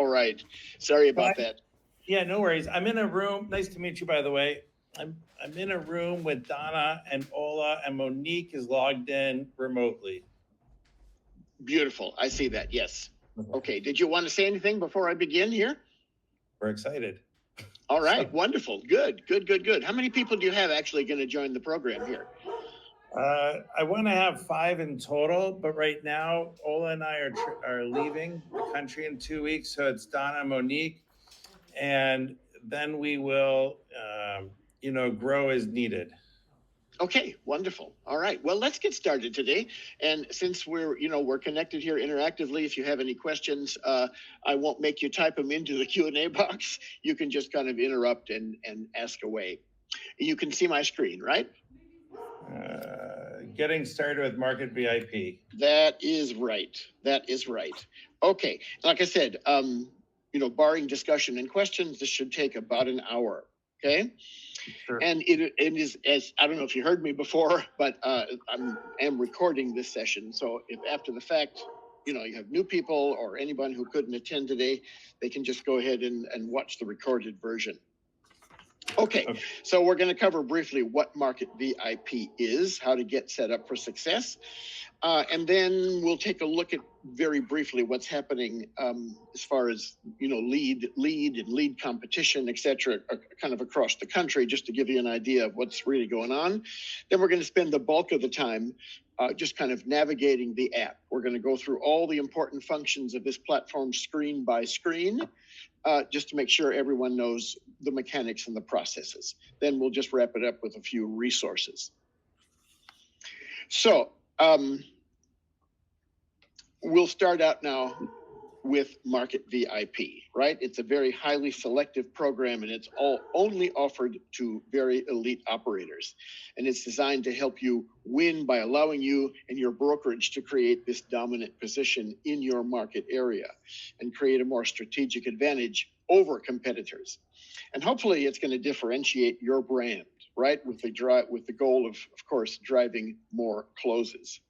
All right. Sorry about But that. yeah, no worries. I'm in a room. Nice to meet you, by the way. I'm in a room with Donna and Ola, and Monique is logged in remotely. Beautiful. I see that. Yes. Okay. Did you want to say anything before I begin here? We're excited. All right. Wonderful. Good. How many people do you have actually going to join the program here? I want to have 5 in total, but right now Ola and I are leaving the country in 2 weeks, so it's Donna and Monique, and then we will, grow as needed. Okay, wonderful. All right. Well, let's get started today. And since we're connected here interactively, if you have any questions, I won't make you type them into the Q&A box. You can just kind of interrupt and ask away. You can see my screen, right? Getting started with Market VIP. That is right. Okay. Like I said, barring discussion and questions, this should take about an hour. Okay. Sure. And it is, as I don't know if you heard me before, but I am recording this session. So if after the fact, you have new people or anyone who couldn't attend today, they can just go ahead and watch the recorded version. Okay, so we're going to cover briefly what Market VIP is, how to get set up for success, and then we'll take a look at very briefly what's happening as far as lead and lead competition, etc., kind of across the country, just to give you an idea of what's really going on. Then we're going to spend the bulk of the time just kind of navigating the app. We're going to go through all the important functions of this platform screen by screen, just to make sure everyone knows the mechanics and the processes. Then we'll just wrap it up with a few resources. So we'll start out now with Market VIP, right? It's a very highly selective program, and it's only offered to very elite operators. And it's designed to help you win by allowing you and your brokerage to create this dominant position in your market area and create a more strategic advantage over competitors. And hopefully it's going to differentiate your brand, right? With the goal of course, driving more closes.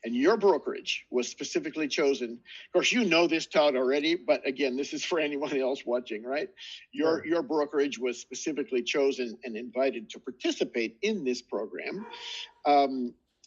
And your brokerage was specifically chosen. Of course, you know this, Todd, already, but again, this is for anyone else watching, right? Your brokerage was specifically chosen and invited to participate in this program.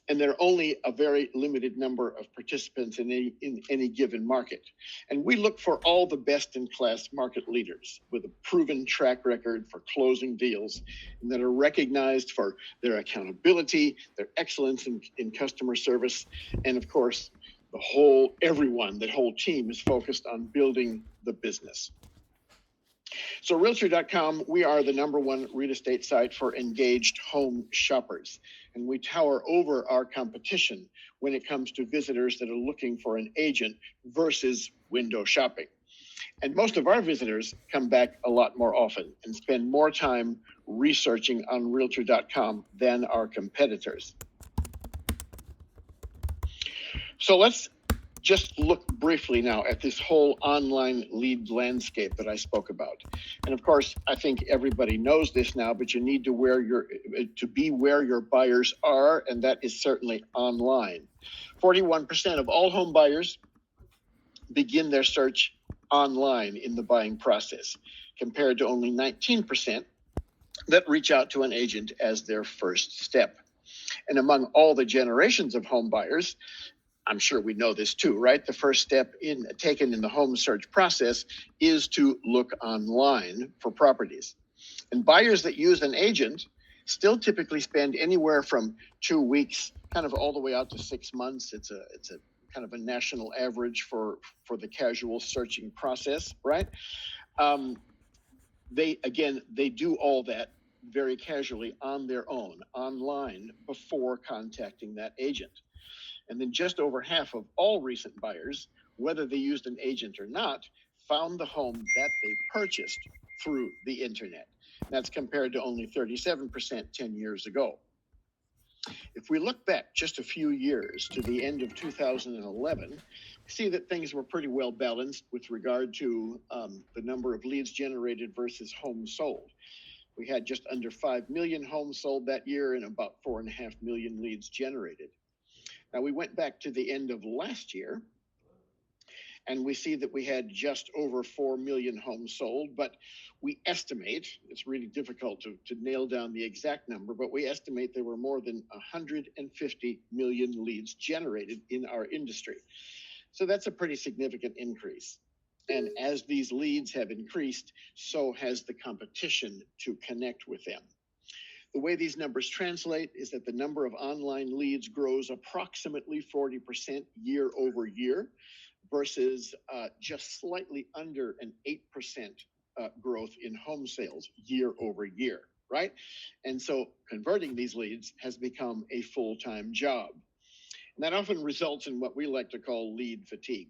And there are only a very limited number of participants in any given market. And we look for all the best-in-class market leaders with a proven track record for closing deals and that are recognized for their accountability, their excellence in customer service, and of course, the whole team is focused on building the business. So Realtor.com, we are the #1 real estate site for engaged home shoppers, and we tower over our competition when it comes to visitors that are looking for an agent versus window shopping. And most of our visitors come back a lot more often and spend more time researching on Realtor.com than our competitors. So let's just look briefly now at this whole online lead landscape that I spoke about. And of course, I think everybody knows this now, but you need to be where your buyers are, and that is certainly online. 41% of all home buyers begin their search online in the buying process, compared to only 19% that reach out to an agent as their first step. And among all the generations of home buyers, I'm sure we know this too, right? The first step taken in the home search process is to look online for properties. And buyers that use an agent still typically spend anywhere from 2 weeks, kind of all the way out to 6 months. It's a kind of a national average for the casual searching process, right? They do all that very casually on their own, online, before contacting that agent. And then just over half of all recent buyers, whether they used an agent or not, found the home that they purchased through the internet. That's compared to only 37% 10 years ago. If we look back just a few years to the end of 2011, see that things were pretty well balanced with regard to the number of leads generated versus homes sold. We had just under 5 million homes sold that year and about 4.5 million leads generated. Now, we went back to the end of last year, And we see that we had just over 4 million homes sold, but we estimate, it's really difficult to nail down the exact number, but we estimate there were more than 150 million leads generated in our industry. So that's a pretty significant increase. And as these leads have increased, so has the competition to connect with them. The way these numbers translate is that the number of online leads grows approximately 40% year over year versus just slightly under an 8% growth in home sales year over year, right? And so converting these leads has become a full-time job. And that often results in what we like to call lead fatigue.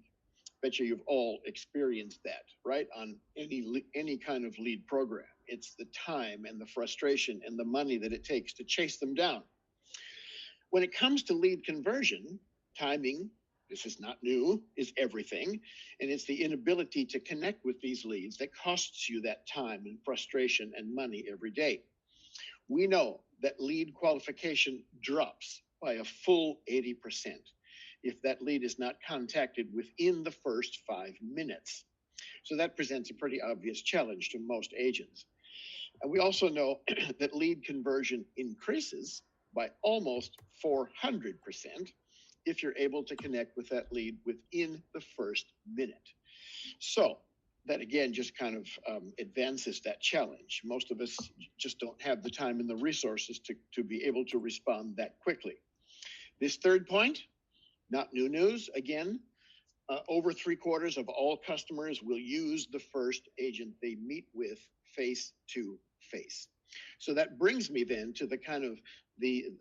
Bet you you've all experienced that, right? On any kind of lead program. It's the time and the frustration and the money that it takes to chase them down. When it comes to lead conversion, timing, this is not new, is everything. And it's the inability to connect with these leads that costs you that time and frustration and money every day. We know that lead qualification drops by a full 80% if that lead is not contacted within the first 5 minutes. So that presents a pretty obvious challenge to most agents. And we also know that lead conversion increases by almost 400% if you're able to connect with that lead within the first minute. So that again just kind of advances that challenge. Most of us just don't have the time and the resources to be able to respond that quickly. This third point, not new news, again, over 3/4 of all customers will use the first agent they meet with face to face. So that brings me then to the kind of the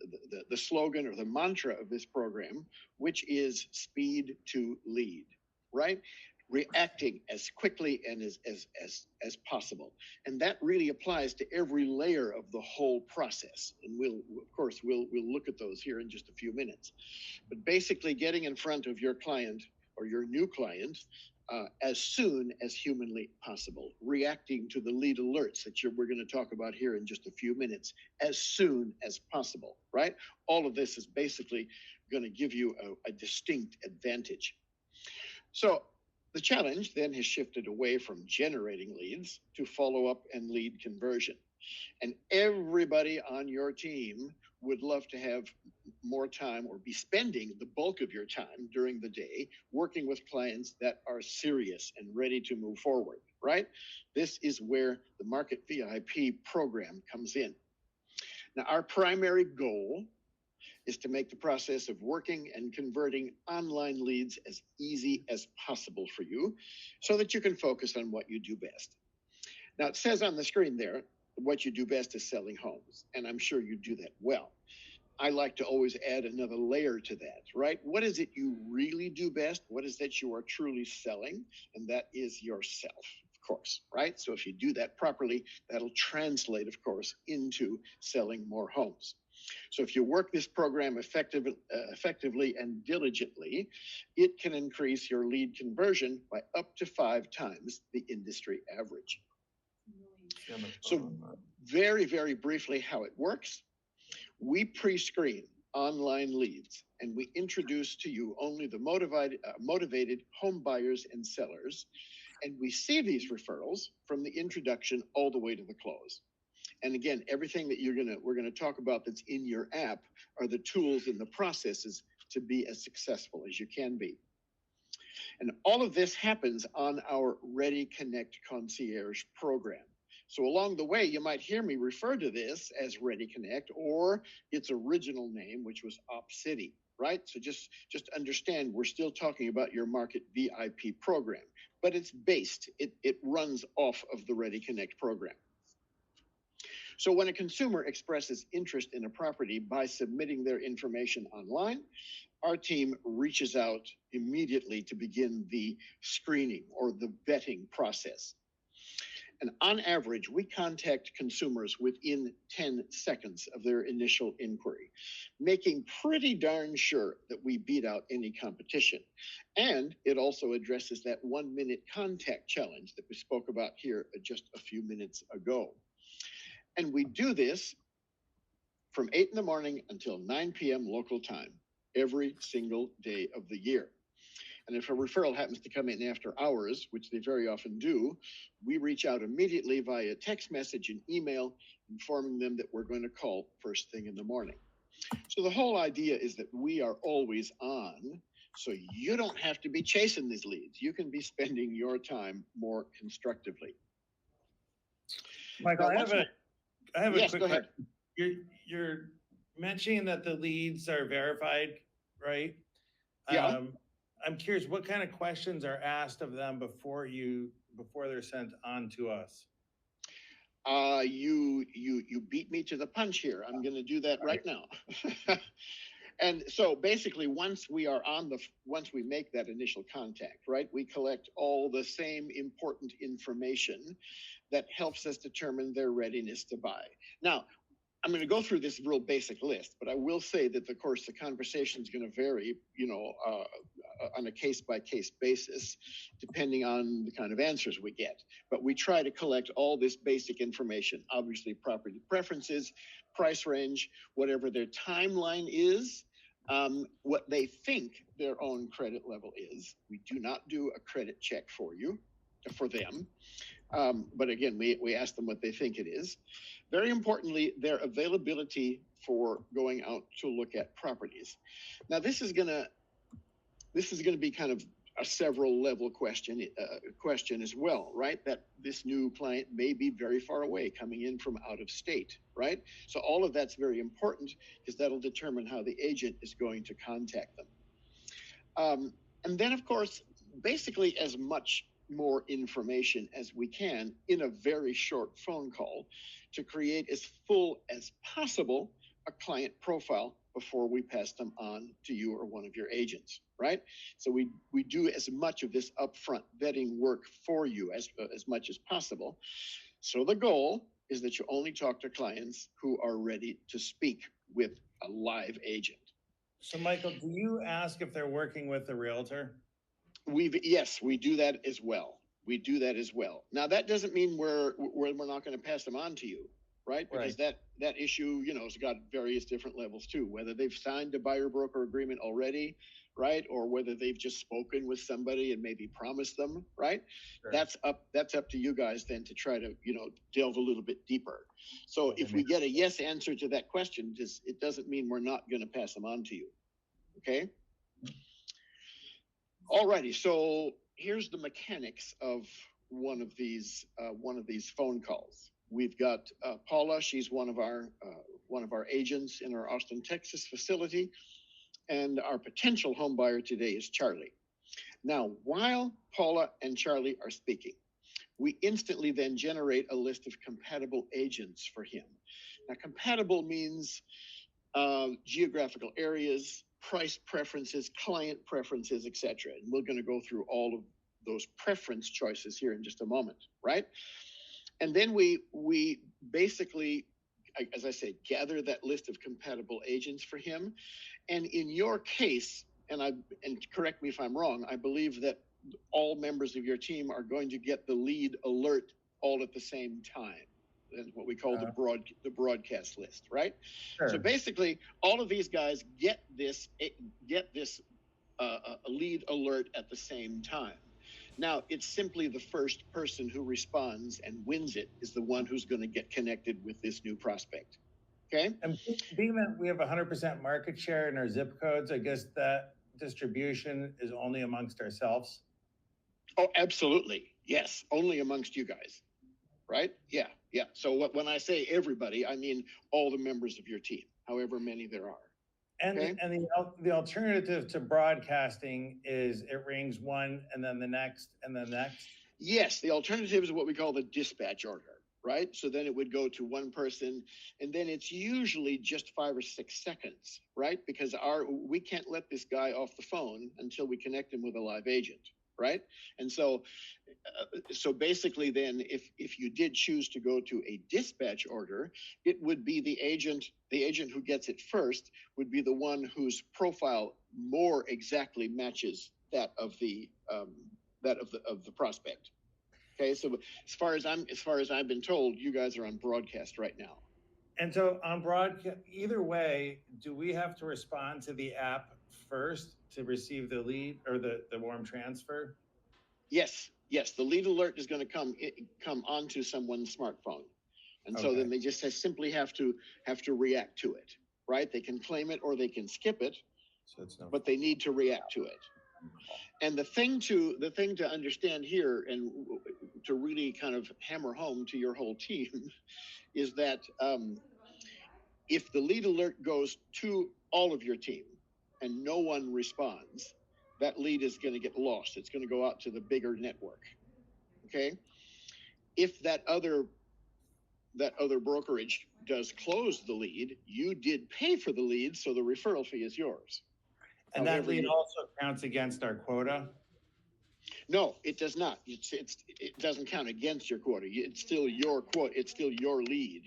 slogan or the mantra of this program, which is speed to lead, right? Reacting as quickly and as possible. And that really applies to every layer of the whole process. And we'll look at those here in just a few minutes. But basically getting in front of your client or your new client as soon as humanly possible, reacting to the lead alerts that we're going to talk about here in just a few minutes, as soon as possible, right? All of this is basically going to give you a distinct advantage. So the challenge then has shifted away from generating leads to follow-up and lead conversion. And everybody on your team would love to have more time or be spending the bulk of your time during the day working with clients that are serious and ready to move forward, right? This is where the Market VIP program comes in. Now, our primary goal is to make the process of working and converting online leads as easy as possible for you so that you can focus on what you do best. Now, it says on the screen there, what you do best is selling homes, and I'm sure you do that well. I like to always add another layer to that, right? What is it you really do best? What is that you are truly selling? And that is yourself, of course, right? So if you do that properly, that'll translate, of course, into selling more homes. So if you work this program effectively and diligently, it can increase your lead conversion by up to 5 times the industry average. So very, very briefly how it works. We pre-screen online leads and we introduce to you only the motivated home buyers and sellers. And we see these referrals from the introduction all the way to the close. And again, everything that we're gonna talk about that's in your app are the tools and the processes to be as successful as you can be. And all of this happens on our Ready Connect Concierge program. So along the way, you might hear me refer to this as Ready Connect or its original name, which was Op City, right? So just understand we're still talking about your Market VIP program, but it's based, it runs off of the Ready Connect program. So when a consumer expresses interest in a property by submitting their information online, our team reaches out immediately to begin the screening or the vetting process. And on average, we contact consumers within 10 seconds of their initial inquiry, making pretty darn sure that we beat out any competition. And it also addresses that 1-minute contact challenge that we spoke about here just a few minutes ago. And we do this from 8 in the morning until 9 p.m. local time, every single day of the year. And if a referral happens to come in after hours, which they very often do, we reach out immediately via text message and email, informing them that we're going to call first thing in the morning. So the whole idea is that we are always on, so you don't have to be chasing these leads. You can be spending your time more constructively. Michael, Now, I have yes, a quick go ahead. question. You're mentioning that the leads are verified, right? Yeah. I'm curious, what kind of questions are asked of them before they're sent on to us? You beat me to the punch here. I'm going to do that right now. And so basically, once we make that initial contact, right, we collect all the same important information that helps us determine their readiness to buy. Now, I'm going to go through this real basic list, but I will say that, of course, the conversation is going to vary, on a case-by-case basis, depending on the kind of answers we get. But we try to collect all this basic information, obviously property preferences, price range, whatever their timeline is, what they think their own credit level is. We do not do a credit check for them. But again, we ask them what they think it is. Very importantly, their availability for going out to look at properties. Now, this is gonna be kind of a several level question as well, right? That this new client may be very far away, coming in from out of state, right? So all of that's very important because that'll determine how the agent is going to contact them. And then, of course, basically as much more information as we can in a very short phone call to create as full as possible a client profile before we pass them on to you or one of your agents, right? So we do as much of this upfront vetting work for you as much as possible. So the goal is that you only talk to clients who are ready to speak with a live agent. So Michael, do you ask if they're working with a realtor? Yes, we do that as well. Now that doesn't mean we're not going to pass them on to you, right? Because that issue, has got various different levels too, whether they've signed a buyer broker agreement already, right? Or whether they've just spoken with somebody and maybe promised them, right? Sure. That's up to you guys then to try to, delve a little bit deeper. So if we get a yes answer to that question, it doesn't mean we're not going to pass them on to you. Okay. Alrighty, so here's the mechanics of one of these phone calls. We've got Paula. She's one of our agents in our Austin, Texas facility, and our potential home buyer today is Charlie. Now, while Paula and Charlie are speaking, we instantly then generate a list of compatible agents for him. Now, compatible means geographical areas, price preferences, client preferences, etc. And we're going to go through all of those preference choices here in just a moment, right? And then we basically, as I say, gather that list of compatible agents for him. And in your case, and correct me if I'm wrong, I believe that all members of your team are going to get the lead alert all at the same time. That's what we call the broadcast list, right? Sure. So basically, all of these guys get this lead alert at the same time. Now, it's simply the first person who responds and wins it is the one who's going to get connected with this new prospect. Okay. And being that we have 100% market share in our zip codes, I guess that distribution is only amongst ourselves. Oh, absolutely. Yes, only amongst you guys. Right? Yeah. So when I say everybody, I mean all the members of your team, however many there are. And okay? and the alternative to broadcasting is it rings one and then the next and then the next. Yes, the alternative is what we call the dispatch order, right? So then it would go to one person, and then it's usually just 5 or 6 seconds, right? Because we can't let this guy off the phone until we connect him with a live agent. Right. And so basically then if you did choose to go to a dispatch order, it would be the agent who gets it first would be the one whose profile more exactly matches that of the prospect. Okay. So as far as I've been told, you guys are on broadcast right now. And so on broadcast, either way, do we have to respond to the app first to receive the lead or the warm transfer? Yes, the lead alert is going to come onto someone's smartphone, and so then they just simply have to react to it, right? They can claim it or they can skip it, but they need to react to it. And the thing to understand here, and to really kind of hammer home to your whole team, is that if the lead alert goes to all of your team and no one responds, that lead is going to get lost. It's going to go out to the bigger network. Okay. If that other brokerage does close the lead, you did pay for the lead, so the referral fee is yours. And that lead also counts against our quota? No, it does not. It doesn't count against your quota. It's still your quota. It's still your lead.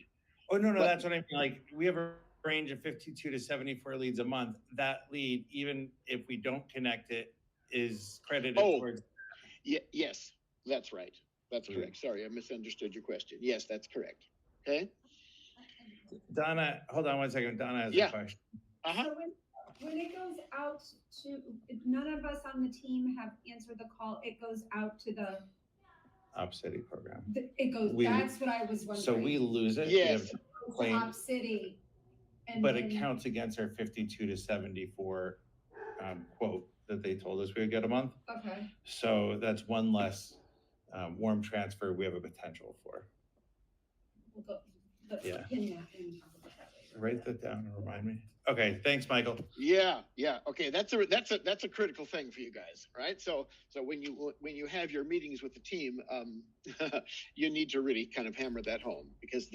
Oh, no, that's what I mean. Like, we have a range of 52 to 74 leads a month. That lead, even if we don't connect it, is credited towards. Yes, that's right. That's correct. Sorry, I misunderstood your question. Yes, that's correct. Okay. Donna, hold on one second. Donna has a question. So when it goes out to, none of us on the team have answered the call. It goes out to the Op City program. That's what I was wondering. So we lose it. Yes. Op City. But it counts against our 52 to 74 quote that they told us we would get a month. Okay. So that's one less warm transfer we have a potential for. We'll pin that and talk about that later. Write that down and remind me. Okay, thanks, Michael. Yeah. Okay, that's a critical thing for you guys, right? So when you have your meetings with the team, you need to really kind of hammer that home, because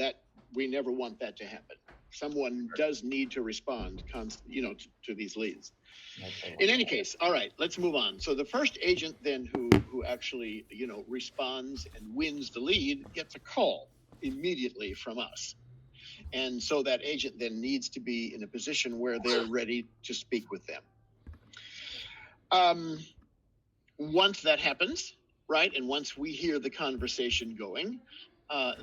we never want that to happen. Someone does need to respond, to these leads. In any case, all right, let's move on. So the first agent then who actually responds and wins the lead gets a call immediately from us. And so that agent then needs to be in a position where they're ready to speak with them. Once that happens, right, and once we hear the conversation going,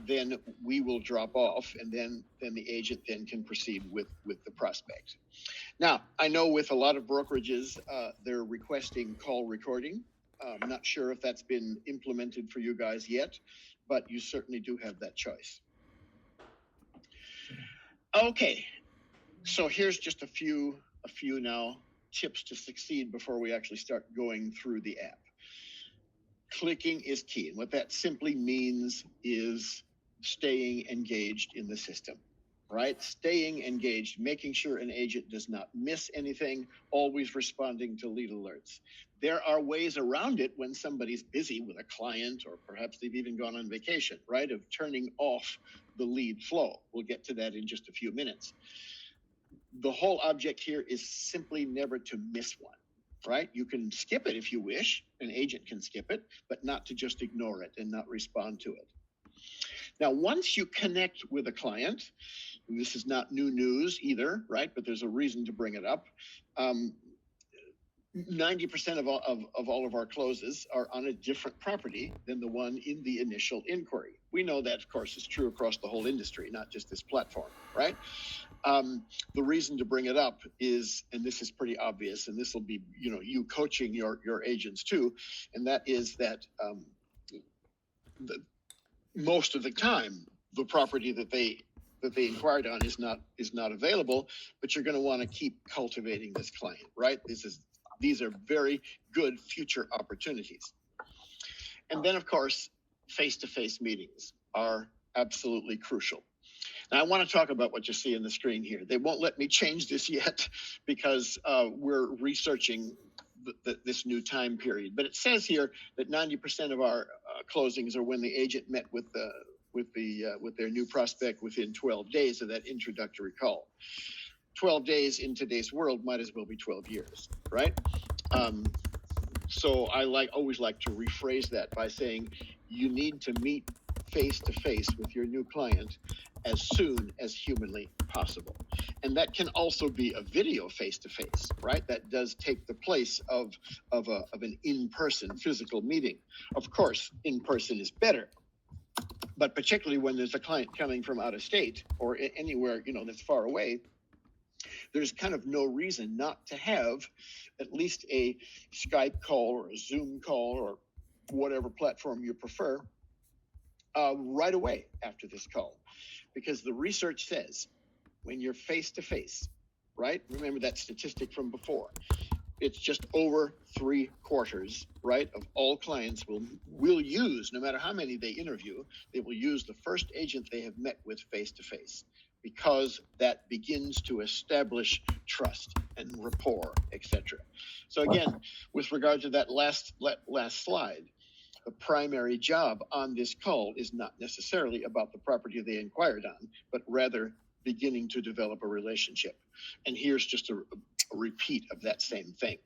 then we will drop off, and then the agent then can proceed with the prospect. Now, I know with a lot of brokerages, they're requesting call recording. I'm not sure if that's been implemented for you guys yet, but you certainly do have that choice. Okay, so here's just a few now tips to succeed before we actually start going through the app. Clicking is key, and what that simply means is staying engaged in the system, right? Staying engaged, making sure an agent does not miss anything, always responding to lead alerts. There are ways around it when somebody's busy with a client, or perhaps they've even gone on vacation, right? Of turning off the lead flow. We'll get to that in just a few minutes. The whole object here is simply never to miss one, right? You can skip it if you wish. An agent can skip it, but not to just ignore it and not respond to it. Now, once you connect with a client, and this is not new news either, right? But there's a reason to bring it up. 90% of all of our closes are on a different property than the one in the initial inquiry. We know that, of course, is true across the whole industry, not just this platform, right? The reason to bring it up is, and this is pretty obvious, and this will be, you coaching your agents too, and that is that most of the time, the property that they inquired on is not available, but you're going to want to keep cultivating this client, right? These are very good future opportunities. And then, of course, face-to-face meetings are absolutely crucial. Now, I want to talk about what you see on the screen here. They won't let me change this yet because we're researching this new time period. But it says here that 90% of our closings are when the agent met with their new prospect within 12 days of that introductory call. 12 days in today's world might as well be 12 years, right? So I always like to rephrase that by saying you need to meet face-to-face with your new client as soon as humanly possible. And that can also be a video face-to-face, right? That does take the place of an in-person physical meeting. Of course, in-person is better, but particularly when there's a client coming from out of state or anywhere, that's far away, there's kind of no reason not to have at least a Skype call or a Zoom call or whatever platform you prefer right away after this call. Because the research says when you're face to face, right? Remember that statistic from before. It's just over 3/4, right, of all clients will use, no matter how many they interview, they will use the first agent they have met with face to face, because that begins to establish trust and rapport, etc. So again, with regard to that last slide, the primary job on this call is not necessarily about the property they inquired on, but rather beginning to develop a relationship. And here's just a repeat of that same thing.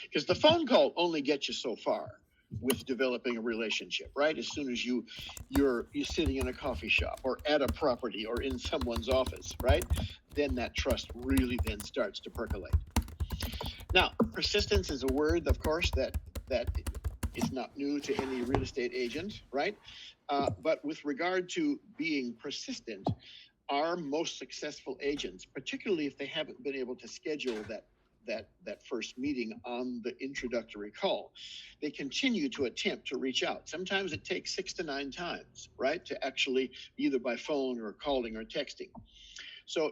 Because the phone call only gets you so far with developing a relationship, right? As soon as you're sitting in a coffee shop or at a property or in someone's office, right? Then that trust really then starts to percolate. Now, persistence is a word, of course, that is not new to any real estate agent, right? But with regard to being persistent, our most successful agents, particularly if they haven't been able to schedule that first meeting on the introductory call, they continue to attempt to reach out. Sometimes it takes 6 to 9 times, right, to actually either by phone or calling or texting. So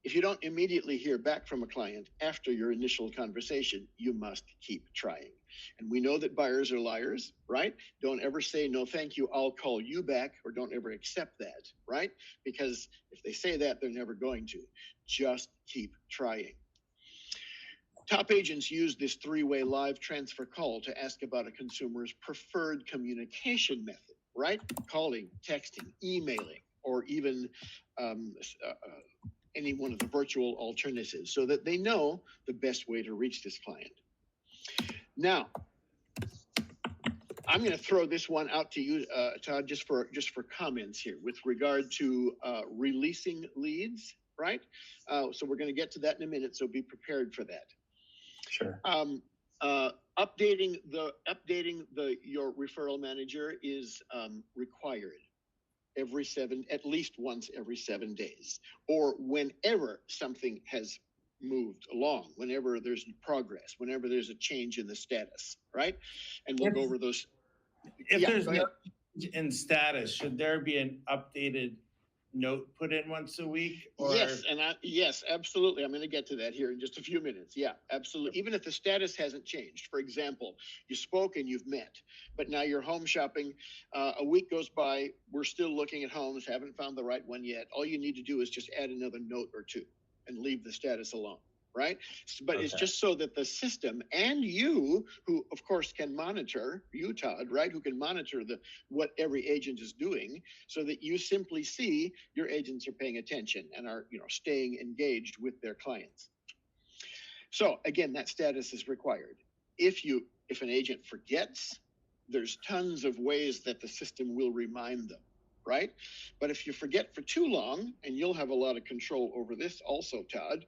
if you don't immediately hear back from a client after your initial conversation, you must keep trying. And we know that buyers are liars, right? Don't ever say, no, thank you, I'll call you back, or don't ever accept that, right? Because if they say that, they're never going to. Just keep trying. Top agents use this 3-way live transfer call to ask about a consumer's preferred communication method, right? Calling, texting, emailing, or even any one of the virtual alternatives, so that they know the best way to reach this client. Now, I'm going to throw this one out to you, Todd, just for comments here with regard to releasing leads, right? So we're going to get to that in a minute, so be prepared for that. Sure. Updating your referral manager is required at least once every 7 days, or whenever something has moved along, whenever there's progress, whenever there's a change in the status, right? And we'll go over those. If there's no change in status, should there be an updated note put in once a week? Or... Yes, absolutely. I'm going to get to that here in just a few minutes. Yeah, absolutely. Even if the status hasn't changed. For example, you spoke and you've met, but now you're home shopping. A week goes by. We're still looking at homes, haven't found the right one yet. All you need to do is just add another note or two and leave the status alone, right? But It's just so that the system and you, who of course can monitor, you, Todd, right, who can monitor what every agent is doing, so that you simply see your agents are paying attention and are staying engaged with their clients. So again, that status is required. If an agent forgets, there's tons of ways that the system will remind them, right? But if you forget for too long, and you'll have a lot of control over this also, Todd,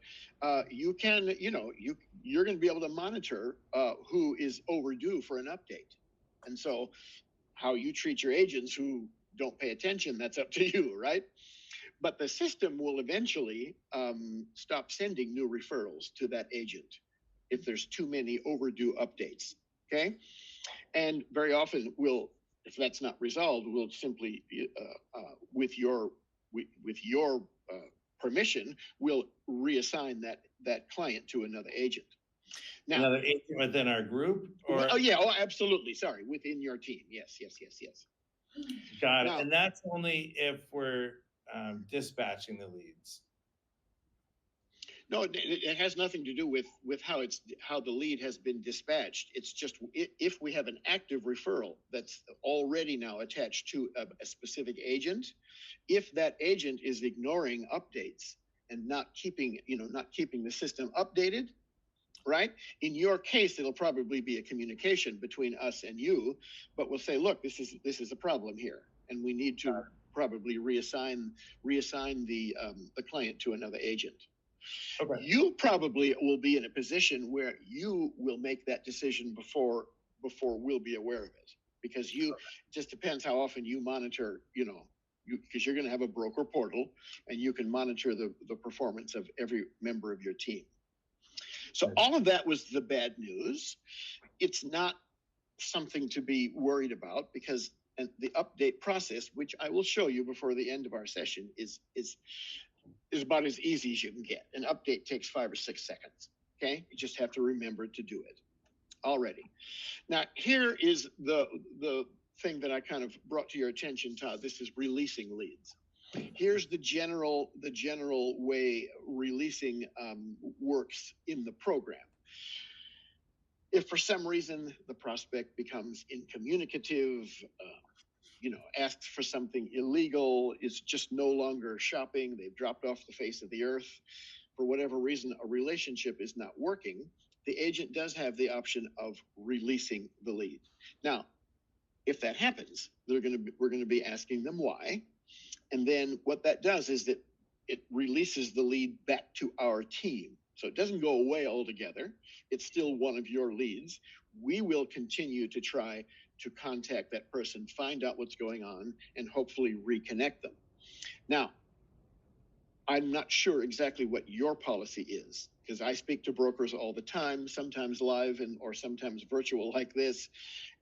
you're going to be able to monitor who is overdue for an update. And so how you treat your agents who don't pay attention, that's up to you, right? But the system will eventually stop sending new referrals to that agent if there's too many overdue updates, okay? And very often if that's not resolved, we'll simply, with your permission, we'll reassign that client to another agent. Now, another agent within our group? Or... absolutely. Sorry, within your team. Yes. Got it. And that's only if we're dispatching the leads. No, it has nothing to do with how the lead has been dispatched. It's just if we have an active referral that's already now attached to a specific agent, if that agent is ignoring updates and not keeping the system updated, right? In your case, it'll probably be a communication between us and you, but we'll say, look, this is a problem here, and we need to probably reassign the client to another agent. Okay. You probably will be in a position where you will make that decision before we'll be aware of it, because it just depends how often you monitor, because you're going to have a broker portal, and you can monitor the performance of every member of your team. So all of that was the bad news. It's not something to be worried about, because the update process, which I will show you before the end of our session, is about as easy as you can get. An update takes 5 or 6 seconds. Okay, you just have to remember to do it already. Now, here is the thing that I kind of brought to your attention, Todd. This is releasing leads. Here's the general way releasing works in the program. If for some reason the prospect becomes incommunicative, asks for something illegal, is just no longer shopping, they've dropped off the face of the earth, for whatever reason a relationship is not working, the agent does have the option of releasing the lead. Now, if that happens, we're going to be asking them why. And then what that does is that it releases the lead back to our team. So it doesn't go away altogether. It's still one of your leads. We will continue to try to contact that person, find out what's going on, and hopefully reconnect them. Now, I'm not sure exactly what your policy is, because I speak to brokers all the time, sometimes live or sometimes virtual like this.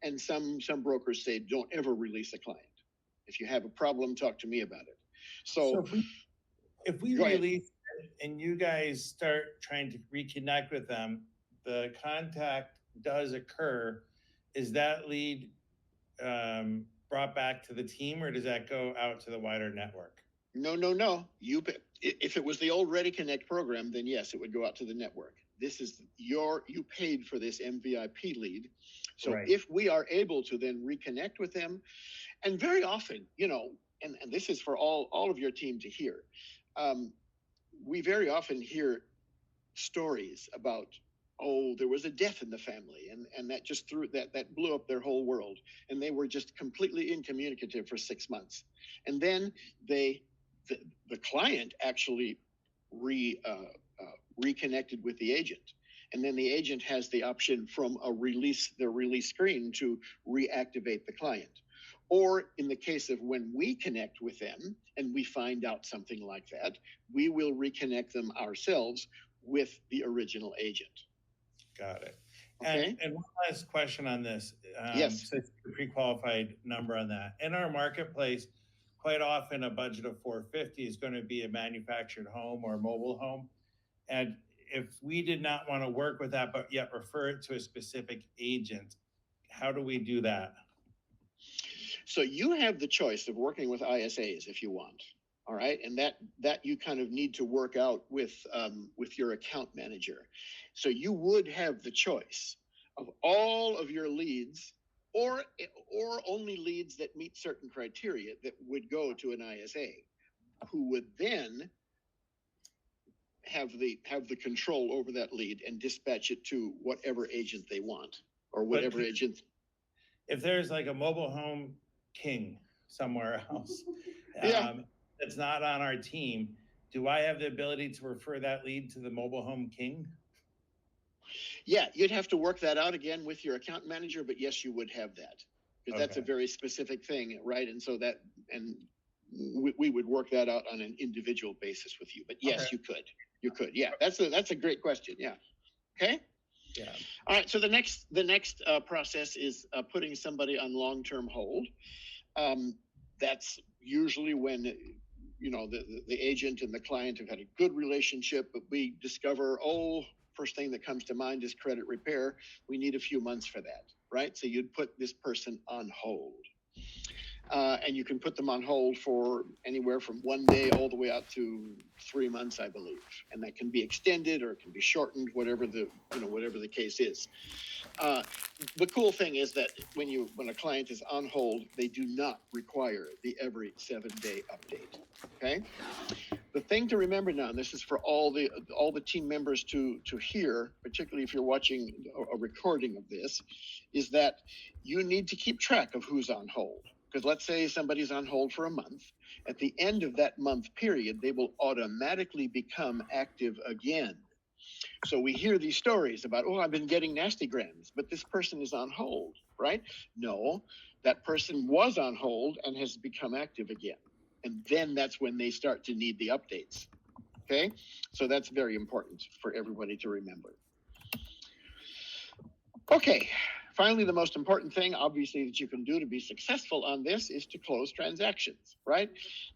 And some brokers say, don't ever release a client. If you have a problem, talk to me about it. So if we release it and you guys start trying to reconnect with them, the contact does occur, is that lead brought back to the team, or does that go out to the wider network? No. If it was the old Ready Connect program, then yes, it would go out to the network. This is you paid for this MVIP lead. So if we are able to then reconnect with them, and very often, and this is for all of your team to hear, we very often hear stories about, oh, there was a death in the family, and that just that blew up their whole world, and they were just completely incommunicative for 6 months, and then the client actually reconnected with the agent, and then the agent has the option from the release screen to reactivate the client. Or in the case of when we connect with them and we find out something like that, we will reconnect them ourselves with the original agent. Got it. Okay. And one last question on this. Yes. So the pre-qualified number on that. In our marketplace, quite often a budget of $450 is going to be a manufactured home or a mobile home. And if we did not want to work with that, but yet refer it to a specific agent, how do we do that? So you have the choice of working with ISAs if you want. All right. And that you kind of need to work out with your account manager. So you would have the choice of all of your leads or only leads that meet certain criteria that would go to an ISA, who would then have the control over that lead and dispatch it to whatever agent they want, or whatever agent. If there's like a mobile home king somewhere else, that's not on our team, do I have the ability to refer that lead to the mobile home king? Yeah, you'd have to work that out again with your account manager, but yes, you would have that, because that's a very specific thing, right? And so we would work that out on an individual basis with you. But yes, you could. Yeah, that's a great question. Yeah. Okay. Yeah. All right. So the next process is putting somebody on long-term hold. That's usually when the agent and the client have had a good relationship, but we discover, first thing that comes to mind is credit repair. We need a few months for that, right? So you'd put this person on hold. And you can put them on hold for anywhere from 1 day all the way out to 3 months, I believe. And that can be extended or it can be shortened, whatever the case is. The cool thing is that when a client is on hold, they do not require the every 7-day update. Okay. The thing to remember now, and this is for all the team members to hear, particularly if you're watching a recording of this, is that you need to keep track of who's on hold. Because let's say somebody's on hold for a month. At the end of that month period, they will automatically become active again. So we hear these stories about, I've been getting nasty grams, but this person is on hold, right? No, that person was on hold and has become active again. And then that's when they start to need the updates. Okay, so that's very important for everybody to remember. Okay, finally, the most important thing, obviously, that you can do to be successful on this is to close transactions, right?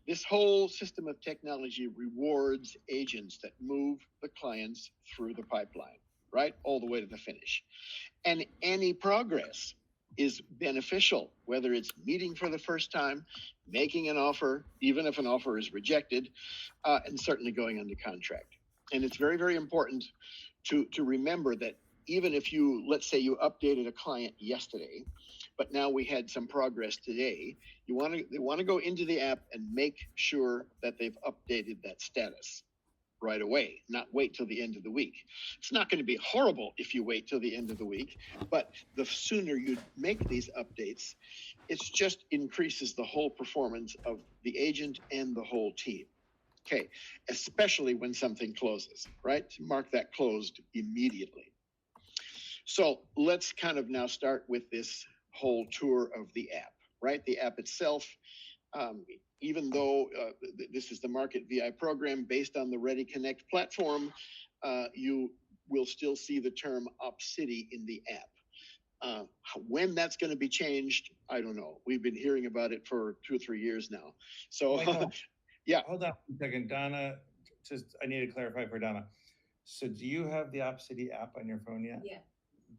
This whole system of technology rewards agents that move the clients through the pipeline, right? All the way to the finish. And any progress is beneficial, whether it's meeting for the first time, making an offer, even if an offer is rejected, and certainly going under contract. And it's very, very important to remember that even if you, let's say you updated a client yesterday, but now we had some progress today, they want to go into the app and make sure that they've updated that status right away, not wait till the end of the week. It's not going to be horrible if you wait till the end of the week, but the sooner you make these updates, it just increases the whole performance of the agent and the whole team. Okay, especially when something closes, right? Mark that closed immediately. So let's kind of now start with this whole tour of the app, right? The app itself, even though this is the Market VI program based on the Ready Connect platform, you will still see the term OpCity in the app. When that's going to be changed, I don't know. We've been hearing about it for 2 or 3 years now. So, Michael, yeah. Hold on a second, Donna. I need to clarify for Donna. So, do you have the OpCity app on your phone yet? Yeah.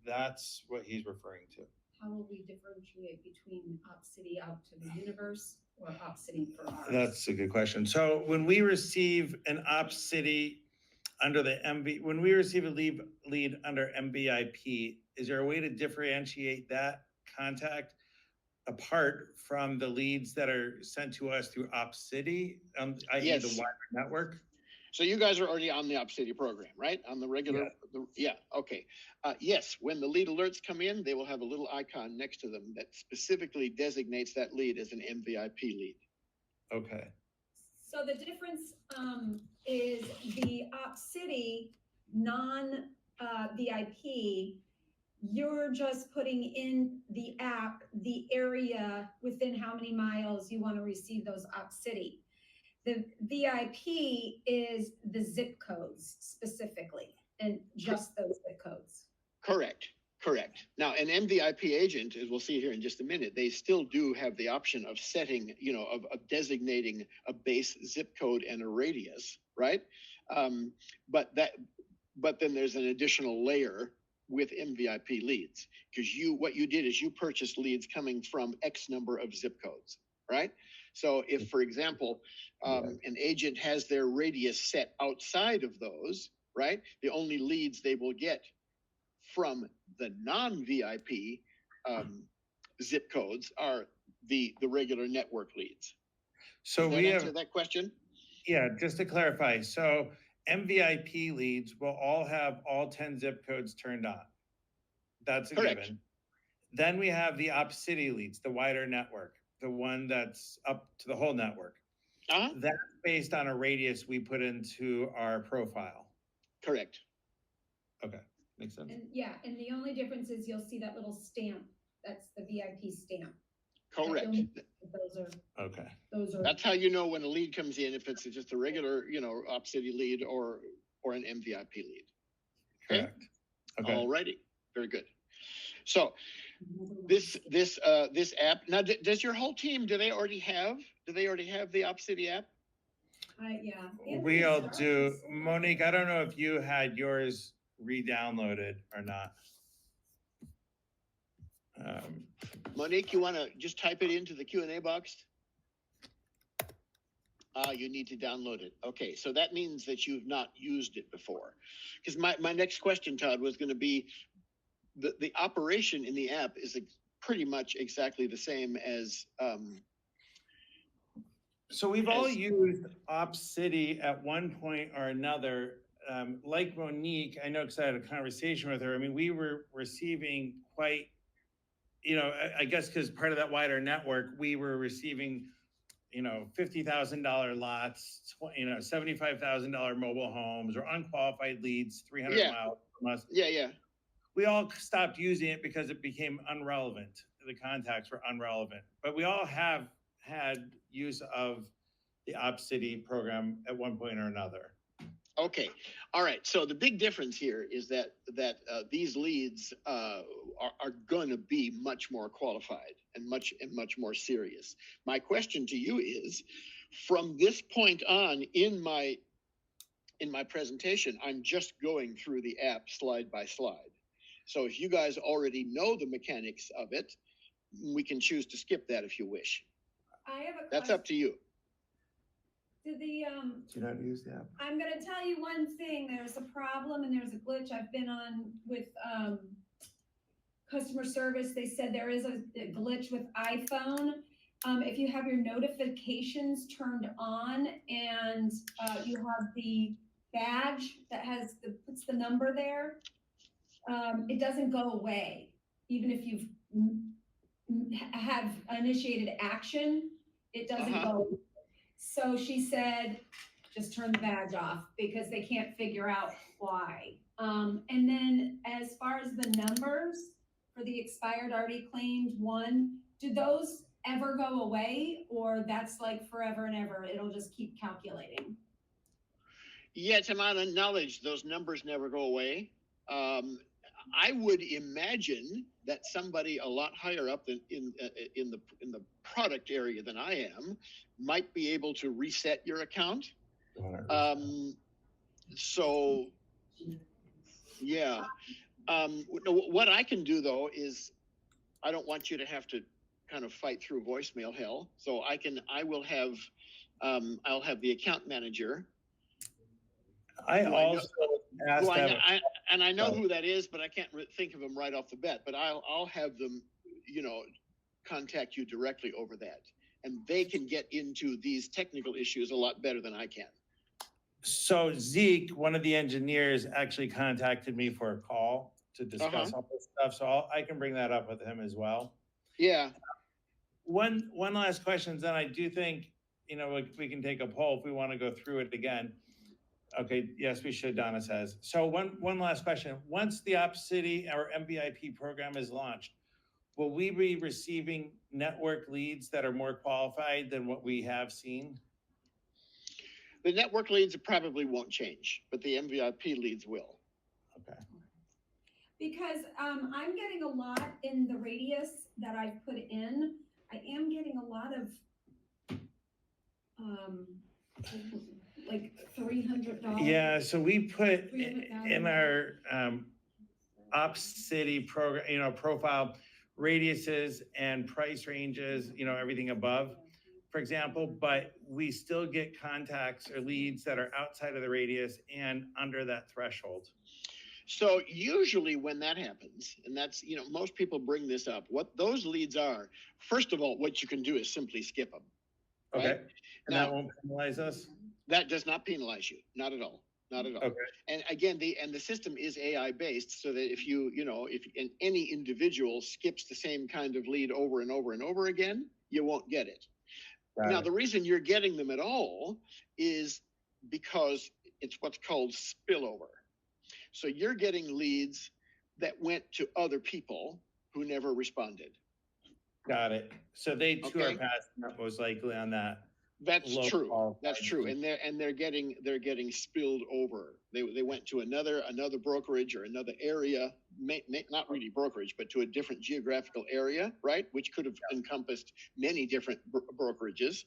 That's what he's referring to. How will we differentiate between OpCity out to the universe or OpCity for ours? That's a good question. So when we receive an OpCity under the when we receive a lead under MVIP, is there a way to differentiate that contact apart from the leads that are sent to us through OpCity, i.e. Yes. the wider network? So you guys are already on the OpCity program, right? On the regular, okay. Yes, when the lead alerts come in, they will have a little icon next to them that specifically designates that lead as an MVIP lead. Okay. So the difference is the OpCity non-VIP, you're just putting in the app, the area within how many miles you want to receive those OpCity. The VIP is the zip codes specifically, and just those zip codes. Correct. Now, an MVIP agent, as we'll see here in just a minute, they still do have the option of setting, of designating a base zip code and a radius, right? But then there's an additional layer with MVIP leads, because what you did is you purchased leads coming from X number of zip codes, right? So if, for example, an agent has their radius set outside of those, right, the only leads they will get from the non-VIP zip codes are the regular network leads. So Does that answer that question? Yeah, just to clarify. So MVIP leads will all have all 10 zip codes turned on. That's a Correct. given. Then we have the OpCity leads, the wider network, the one that's up to the whole network. That's based on a radius we put into our profile. Correct. Okay, makes sense. And the only difference is you'll see that little stamp. That's the VIP stamp. Correct. Those are. That's how you know when a lead comes in, if it's just a regular, OpCity lead or an MVIP lead. Okay. Correct. Okay. Alrighty. Very good. So this app now, does your whole team, do they already have the OpCity app? Yeah. We all do. Monique, I don't know if you had yours re-downloaded or not. Monique, you want to just type it into the Q&A box? You need to download it. Okay, so that means that you've not used it before. Because my next question, Todd, was going to be, the operation in the app is pretty much exactly the same as... So we've all used OpCity at one point or another. Like Monique, I know because I had a conversation with her. I mean, we were receiving quite, I guess because part of that wider network, we were receiving, $50,000 lots, $75,000 mobile homes or unqualified leads, 300 miles from us. Yeah. We all stopped using it because it became unrelevant. The contacts were unrelevant, but we all have had use of the OpCity program at one point or another. Okay. All right. So the big difference here is that these leads are going to be much more qualified and much more serious. My question to you is, from this point on in my presentation, I'm just going through the app slide by slide. So if you guys already know the mechanics of it, we can choose to skip that if you wish. I have a question. That's up to you. Do you not use the app? I'm going to tell you one thing. There's a problem and there's a glitch. I've been on with customer service. They said there is a glitch with iPhone. If you have your notifications turned on and you have the badge that puts the number there, it doesn't go away. Even if you've have initiated action, it doesn't go away. So she said, just turn the badge off because they can't figure out why. And then as far as the numbers for the expired, already claimed one, do those ever go away, or that's like forever and ever? It'll just keep calculating. Yeah, to my knowledge, those numbers never go away. I would imagine that somebody a lot higher up than in the product area than I am might be able to reset your account. So yeah, what I can do though is, I don't want you to have to kind of fight through voicemail hell. So I'll have the account manager. I also asked and I know who that is, but I can't think of him right off the bat. But I'll have them, contact you directly over that, and they can get into these technical issues a lot better than I can. So Zeke, one of the engineers, actually contacted me for a call to discuss all this stuff. So I can bring that up with him as well. Yeah. One last question, then I do think, we can take a poll if we want to go through it again. Okay, yes, we should, Donna says. So one last question. Once the OpCity or MVIP program is launched, will we be receiving network leads that are more qualified than what we have seen? The network leads probably won't change, but the MVIP leads will. Okay. Because I'm getting a lot in the radius that I've put in. I am getting a lot of like $300. Yeah, so we put in our OpCity program, profile radiuses and price ranges, everything above, for example, but we still get contacts or leads that are outside of the radius and under that threshold. So usually when that happens, and that's, most people bring this up, what those leads are, first of all, what you can do is simply skip them. Right? Okay. And now, that won't penalize us? That does not penalize you. Not at all. Not at all. Okay. And again, the system is AI based, so that if any individual skips the same kind of lead over and over and over again, you won't get it. Now, the reason you're getting them at all is because it's what's called spillover. So you're getting leads that went to other people who never responded. Got it. So they too are passing up most likely on that. That's true. That's true. And they're getting spilled over. They went to another brokerage or another area, not really brokerage, but to a different geographical area, right? Which could have encompassed many different brokerages,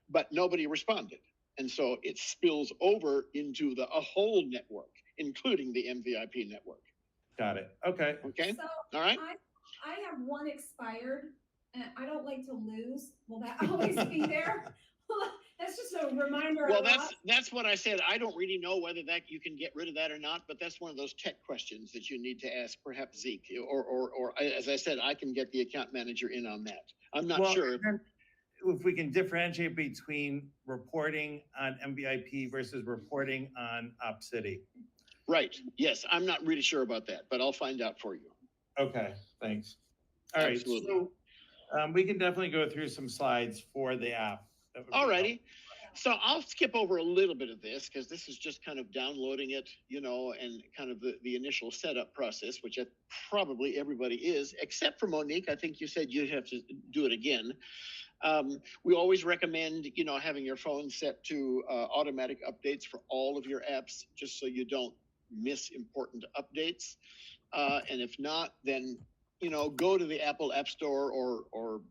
but nobody responded. And so it spills over into a whole network, including the MVIP network. Got it. Okay. Okay. So all right. I have one expired, and I don't like to lose. Will that always be there? That's just a reminder. Well, that's what I said. I don't really know whether that you can get rid of that or not, but that's one of those tech questions that you need to ask perhaps Zeke, or as I said, I can get the account manager in on that. I'm not sure. If we can differentiate between reporting on MVIP versus reporting on OpCity. Right. Yes. I'm not really sure about that, but I'll find out for you. Okay. Thanks. All right. So we can definitely go through some slides for the app. All righty. So I'll skip over a little bit of this because this is just kind of downloading it, and kind of the initial setup process, which probably everybody is, except for Monique. I think you said you'd have to do it again. We always recommend, having your phone set to automatic updates for all of your apps, just so you don't miss important updates. And if not, then, go to the Apple App Store or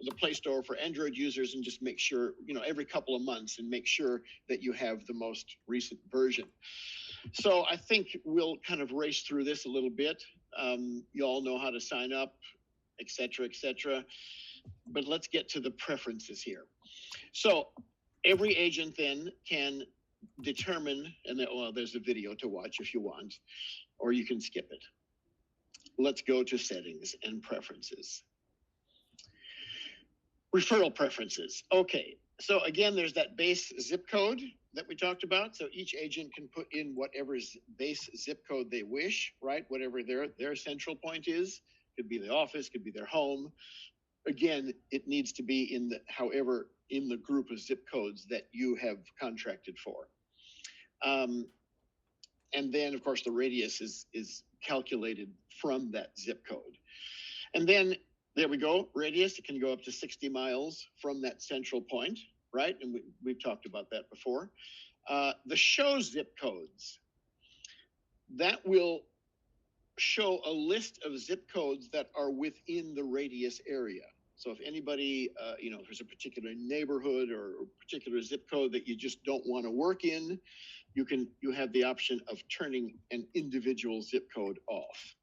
the Play Store for Android users and just make sure, every couple of months, and make sure that you have the most recent version. So I think we'll kind of race through this a little bit. You all know how to sign up, et cetera, et cetera. But let's get to the preferences here. So every agent then can determine, and there's a video to watch if you want, or you can skip it. Let's go to settings and preferences. Referral preferences. Okay, so again, there's that base zip code that we talked about. So each agent can put in whatever base zip code they wish, right? Whatever their central point is. Could be the office, could be their home. Again, it needs to be in the group of zip codes that you have contracted for. And then, of course, the radius is calculated from that zip code. And then there we go. Radius, it can go up to 60 miles from that central point, right? And we've talked about that before. The show zip codes, that will show a list of zip codes that are within the radius area. So if anybody, if there's a particular neighborhood or a particular zip code that you just don't want to work in, you have the option of turning an individual zip code off.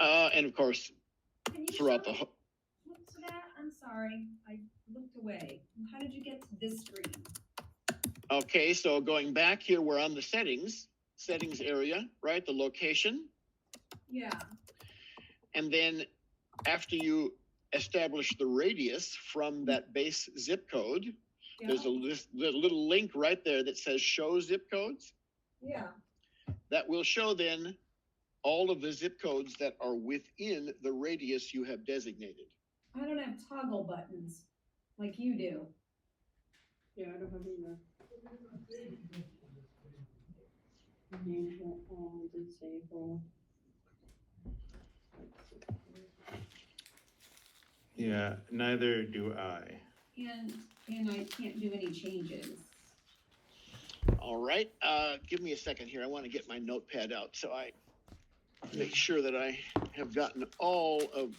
And of course, throughout the whole. What's that? I'm sorry, I looked away. How did you get to this screen? Okay, so going back here, we're on the settings area, right? The location. Yeah. And then after you establish the radius from that base zip code, yeah, there's the little link right there that says show zip codes. Yeah. That will show then all of the zip codes that are within the radius you have designated. I don't have toggle buttons like you do. Yeah, I don't have either. Enable all, disable. Yeah, neither do I. And I can't do any changes. All right, give me a second here. I want to get my notepad out so I make sure that I have gotten all of.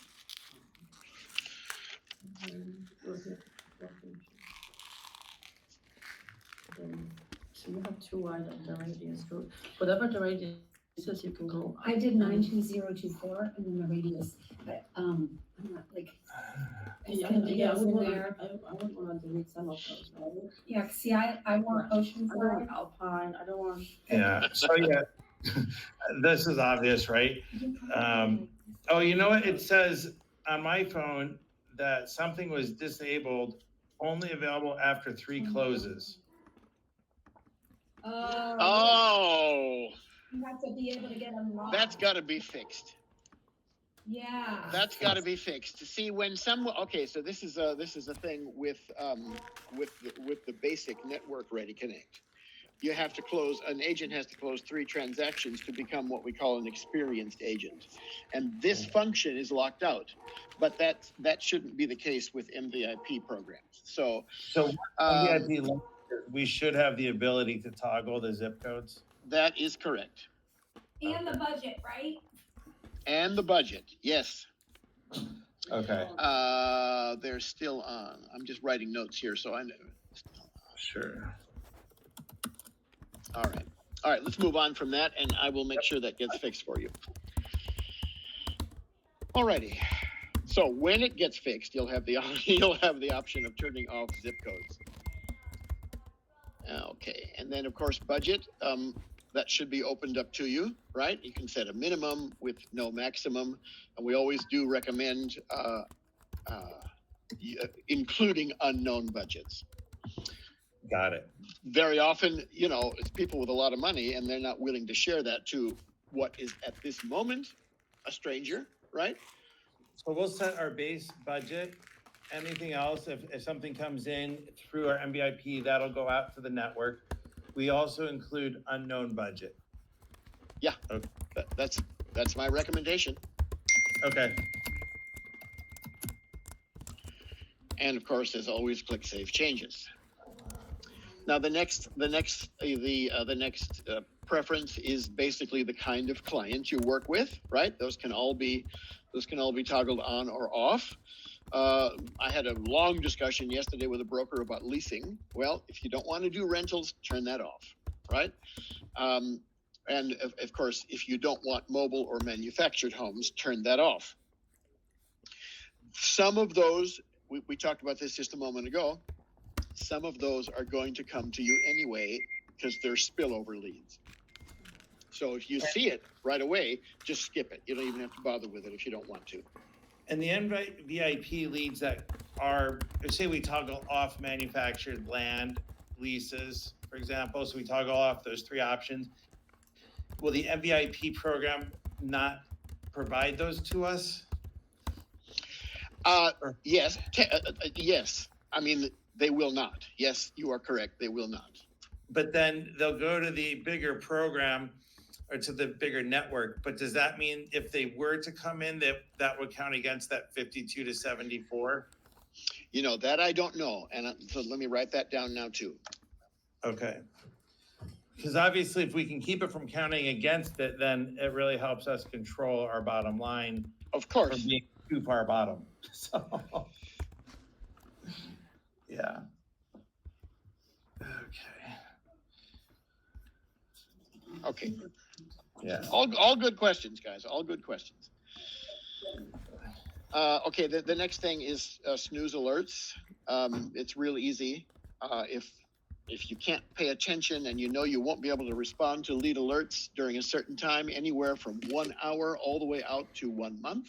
So you have two items, the radius code. Whatever the radius says, you can go. I did 92024 and then the radius, but I'm not like. Yeah, I would want to delete some of those, right? Yeah, see, I want Ocean I don't want Alpine, I don't want. Yeah, so yeah, this is obvious, right? Oh, you know what? It says on my phone that something was disabled, only available after 3 closes. Oh. You have to be able to get them wrong. That's got to be fixed. Yeah. That's got to be fixed. To see when okay, so this is a thing with the basic network Ready Connect. You have to an agent has to close 3 transactions to become what we call an experienced agent. And this function is locked out, but that shouldn't be the case with MVIP programs. So MVIP, we should have the ability to toggle the zip codes. That is correct. And the budget, right? And the budget, yes. Okay. They're still on. I'm just writing notes here, so I know. Sure. All right, let's move on from that, and I will make sure that gets fixed for you. All righty. So when it gets fixed, you'll have the option of turning off zip codes. Okay, and then of course budget. That should be opened up to you, right? You can set a minimum with no maximum, and we always do recommend including unknown budgets. Got it. Very often, it's people with a lot of money, and they're not willing to share that to what is at this moment a stranger, right? So we'll set our base budget, anything else, if something comes in through our MVIP, that'll go out to the network. We also include unknown budget. Yeah, Okay. that's my recommendation. Okay. And of course, as always, click Save Changes. Now, the next preference is basically the kind of client you work with, right? Those can all be toggled on or off. I had a long discussion yesterday with a broker about leasing. Well, if you don't want to do rentals, turn that off, right? And of course, if you don't want mobile or manufactured homes, turn that off. Some of those, we talked about this just a moment ago, some of those are going to come to you anyway because they're spillover leads. So if you see it right away, just skip it. You don't even have to bother with it if you don't want to. And the MVIP leads that are, say we toggle off manufactured land leases, for example, so we toggle off those 3 options. Will the MVIP program not provide those to us? Yes. Yes. I mean, they will not. Yes, you are correct. They will not. But then they'll go to the bigger program or to the bigger network. But does that mean if they were to come in, that would count against that 52 to 74? You know, that I don't know. And so let me write that down now too. Okay. Because obviously if we can keep it from counting against it, then it really helps us control our bottom line. Of course. From being too far bottom. So, yeah. Okay. Yeah. All good questions, guys. All good questions. Okay. The next thing is snooze alerts. It's real easy. If you can't pay attention and you know you won't be able to respond to lead alerts during a certain time, anywhere from 1 hour all the way out to 1 month,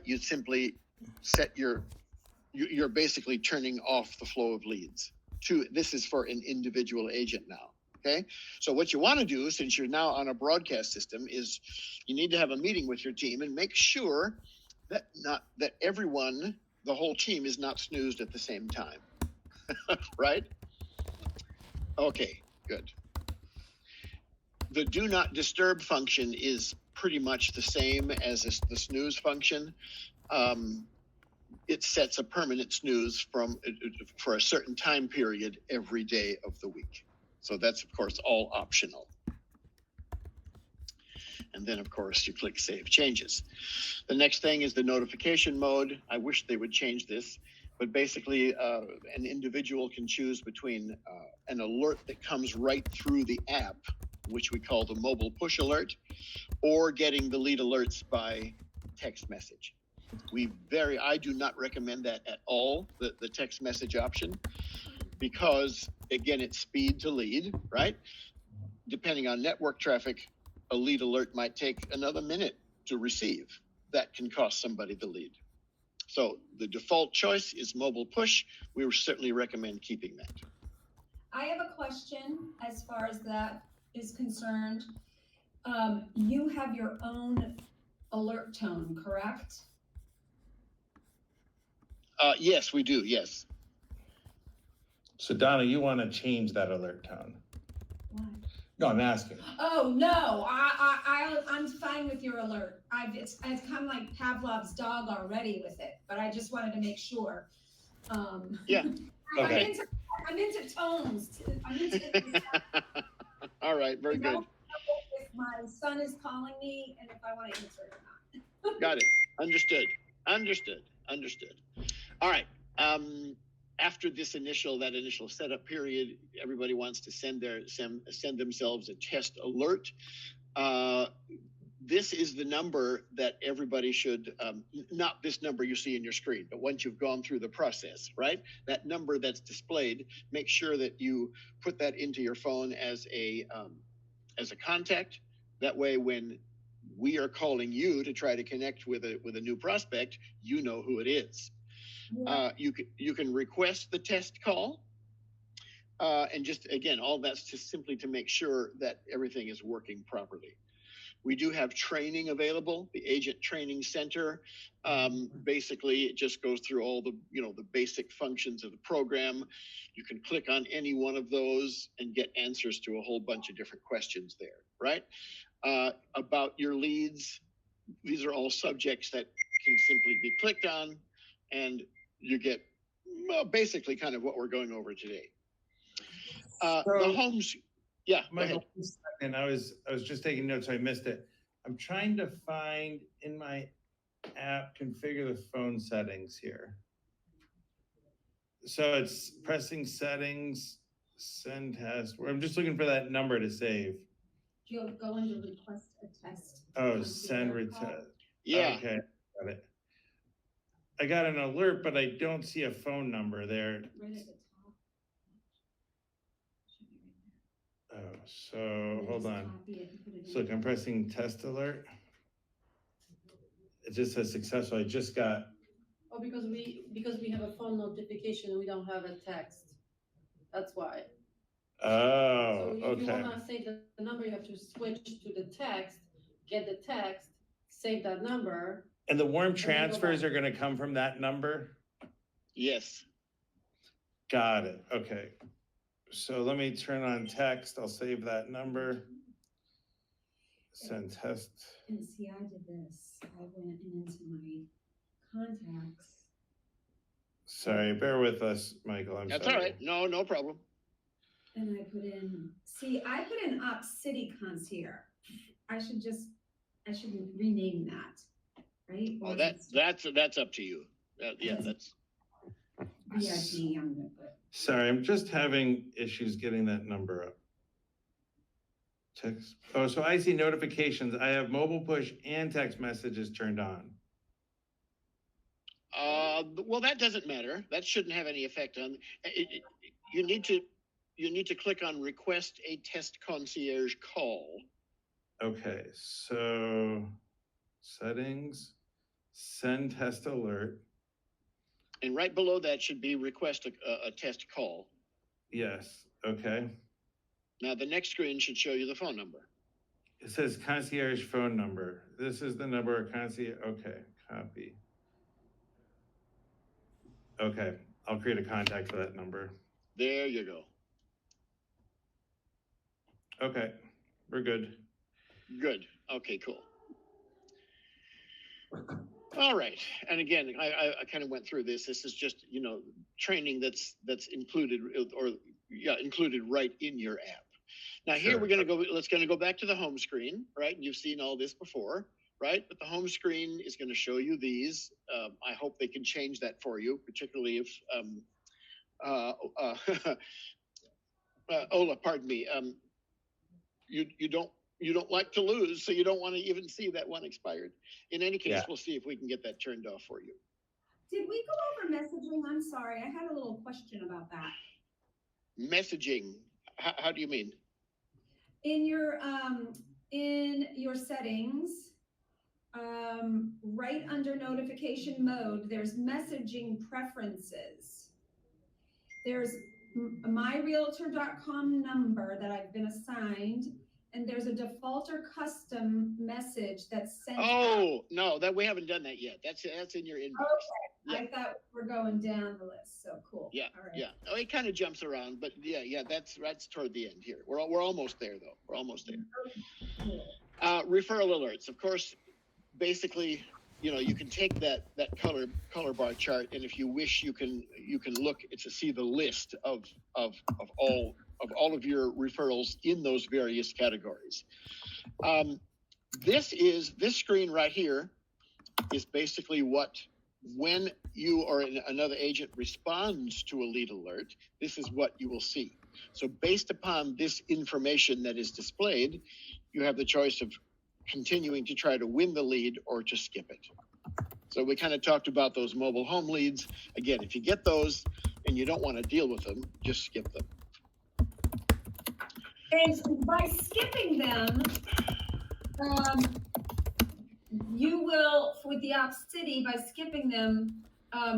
you simply set you're basically turning off the flow of leads. This is for an individual agent now. Okay. So what you want to do, since you're now on a broadcast system, is you need to have a meeting with your team and make sure that everyone, the whole team, is not snoozed at the same time. Right? Okay, good. The do not disturb function is pretty much the same as the snooze function. It sets a permanent snooze for a certain time period every day of the week. So that's, of course, all optional. And then, of course, you click Save Changes. The next thing is the notification mode. I wish they would change this, but basically an individual can choose between an alert that comes right through the app, which we call the mobile push alert, or getting the lead alerts by text message. I do not recommend that at all, the text message option, because again, it's speed to lead, right? Depending on network traffic, a lead alert might take another minute to receive. That can cost somebody the lead. So the default choice is mobile push. We would certainly recommend keeping that. I have a question as far as that is concerned. You have your own alert tone, correct? Yes, we do. Yes. So Donna, you want to change that alert tone? Why? No, I'm asking. Oh no, I'm fine with your alert. It's kind of like Pavlov's dog already with it, but I just wanted to make sure. Yeah. Okay. I'm into tones. All right. Very good. If my son is calling me and if I want to answer it or not. Got it. Understood. All right. After that initial setup period, everybody wants to send themselves a test alert. This is the number that everybody should, not this number you see in your screen, but once you've gone through the process, right? That number that's displayed, make sure that you put that into your phone as a contact. That way, when we are calling you to try to connect with a new prospect, you know who it is. Yeah. You can request the test call, and just again, all that's just simply to make sure that everything is working properly. We do have training available, the Agent Training Center. Basically, it just goes through all the, the basic functions of the program. You can click on any one of those and get answers to a whole bunch of different questions there, right? About your leads, these are all subjects that can simply be clicked on, and you get basically kind of what we're going over today. The homes, yeah. Michael, and I was just taking notes, so I missed it. I'm trying to find in my app, configure the phone settings here. So it's pressing settings, send test. I'm just looking for that number to save. You'll go into request a test. Oh, send retest. Yeah. Okay, got it. I got an alert, but I don't see a phone number there. Right at the top. Oh, so hold on. So look, I'm pressing test alert. It just says successful. I just got. Oh, because we have a phone notification, we don't have a text. That's why. Oh, So if you okay. wanna save the number, you have to switch to the text, get the text, save that number. And the warm transfers are gonna come from that number? Yes. Got it, okay. So let me turn on text, I'll save that number. Send test. And see, I did this. I went into my contacts. Sorry, bear with us, Michael, I'm sorry. That's all right, no problem. And I put in, I put in Op City Concierge. I should rename that, right? Oh, that's up to you. Yeah, that's. VIP, I'm gonna put. Sorry, I'm just having issues getting that number up. Text, oh, so I see notifications. I have mobile push and text messages turned on. Well, that doesn't matter. That shouldn't have any effect on it. You need to click on request a test concierge call. Okay, so settings, send test alert. And right below that should be request a test call. Yes, okay. Now the next screen should show you the phone number. It says concierge phone number. This is the number of concierge, okay, copy. Okay, I'll create a contact for that number. There you go. Okay, we're good. Good, okay, cool. All right, and again, I kind of went through this. This is just, training that's included included right in your app. Now here Sure. Let's go back to the home screen, right? You've seen all this before, right? But the home screen is going to show you these. I hope they can change that for you, particularly if, Ola, pardon me. You don't like to lose, so you don't want to even see that one expired. In any case, We'll see if we can get that turned off for you. Did we go over messaging? I'm sorry, I had a little question about that. Messaging, how do you mean? In your settings, right under notification mode, there's messaging preferences. There's a myrealtor.com number that I've been assigned, and there's a default or custom message that's sent. Oh, no, that we haven't done that yet. That's in your inbox. Okay, Yeah. I thought we're going down the list, so cool. Yeah, all right. yeah. Oh, it kind of jumps around, but yeah, that's toward the end here. We're almost there, though. We're almost there. Cool. Referral alerts, of course. Basically, you can take that color bar chart, and if you wish, you can look to see the list of all of your referrals in those various categories. This screen right here is basically when you or another agent responds to a lead alert, this is what you will see. So based upon this information that is displayed, you have the choice of continuing to try to win the lead or to skip it. So we kind of talked about those mobile home leads. Again, if you get those and you don't want to deal with them, just skip them. And by skipping them, you will, with the Op City, by skipping them,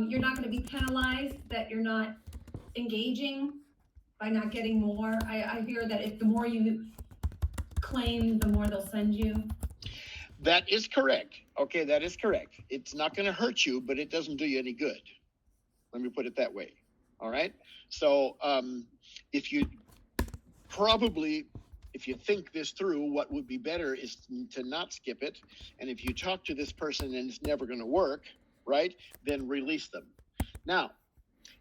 you're not going to be penalized that you're not engaging by not getting more. I hear that if the more you claim, the more they'll send you. That is correct. Okay, that is correct. It's not going to hurt you, but it doesn't do you any good. Let me put it that way. All right. So if you think this through, what would be better is to not skip it. And if you talk to this person and it's never going to work, right, then release them. Now,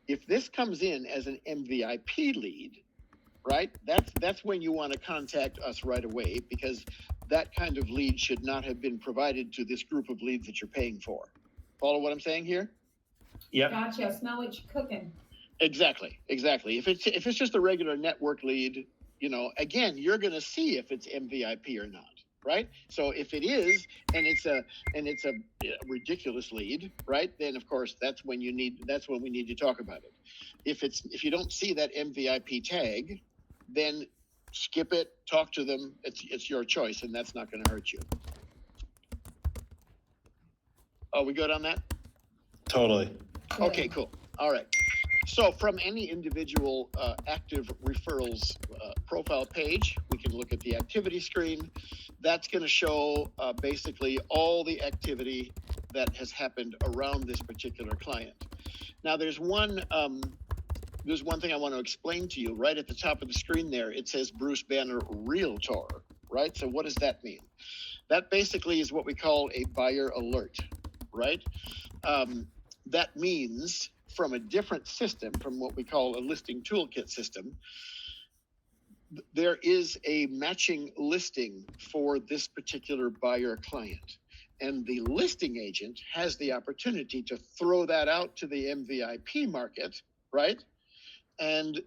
if this comes in as an MVIP lead, right, that's when you want to contact us right away, because that kind of lead should not have been provided to this group of leads that you're paying for. Follow what I'm saying here? Yep. Gotcha. Smell what you're cooking. Exactly. If it's just a regular network lead, again, you're going to see if it's MVIP or not, right? So if it is, and it's a ridiculous lead, right? Then of course that's when we need to talk about it. If you don't see that MVIP tag, then skip it, talk to them. It's your choice, and that's not going to hurt you. Oh, we good on that? Totally. Okay, cool. All right. So from any individual active referrals profile page, we can look at the activity screen. That's going to show basically all the activity that has happened around this particular client. Now, there's one thing I want to explain to you. Right at the top of the screen there, it says Bruce Banner Realtor, right? So what does that mean? That basically is what we call a buyer alert, right? That means from a different system, from what we call a listing toolkit system, there is a matching listing for this particular buyer client. And the listing agent has the opportunity to throw that out to the MVIP market, right? And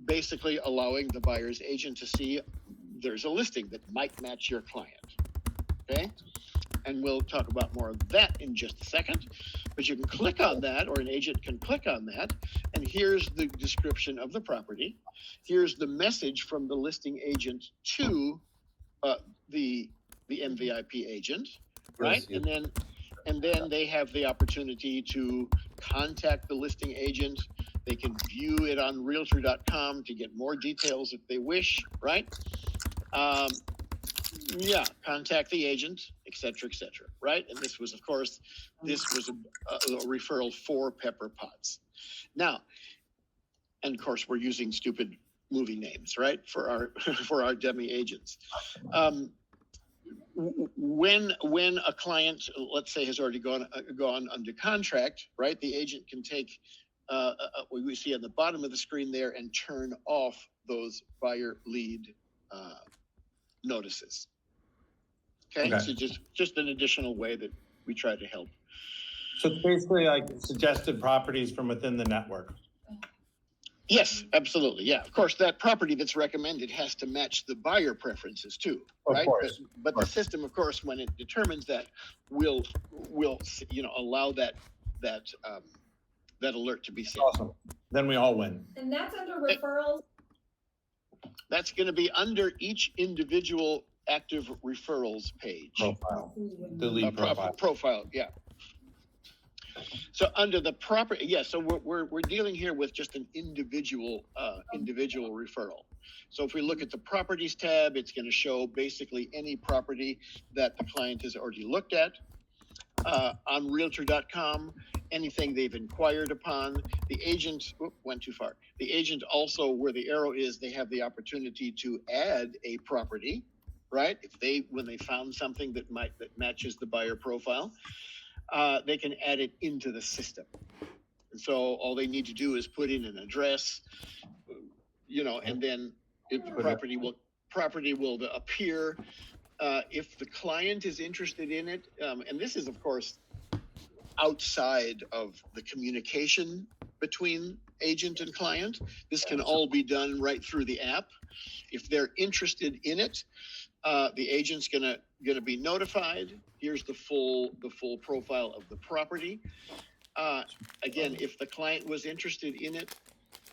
basically allowing the buyer's agent to see there's a listing that might match your client, okay? And we'll talk about more of that in just a second. But you can click on that, or an agent can click on that, and here's the description of the property. Here's the message from the listing agent to the MVIP agent, right? And then they have the opportunity to contact the listing agent. They can view it on Realtor.com to get more details if they wish, right? Contact the agent, et cetera, right? And this was a referral for Pepper Potts. Now, and of course, we're using stupid movie names, right, for our dummy agents. When a client, let's say, has already gone under contract, right, the agent can take what we see on the bottom of the screen there and turn off those buyer lead notices. Okay, so just an additional way that we try to help. So it's basically like suggested properties from within the network. Yes, absolutely. Yeah, of course, that property that's recommended has to match the buyer preferences too, right? Of course. But the system, of course, when it determines that, will allow that alert to be seen. Awesome. Then we all win. And that's under referrals. That's going to be under each individual active referrals page. Profile. The lead profile. Profile, yeah. So under the property, so we're dealing here with just an individual referral. So if we look at the properties tab, it's going to show basically any property that the client has already looked at. On Realtor.com, anything they've inquired upon. The agent went too far. The agent also, where the arrow is, they have the opportunity to add a property, right? When they found something that matches the buyer profile, they can add it into the system. And so all they need to do is put in an address, and then the property will appear. If the client is interested in it, and this is, of course, outside of the communication between agent and client, this can all be done right through the app. If they're interested in it, the agent's gonna be notified. Here's the full profile of the property. Again, if the client was interested in it,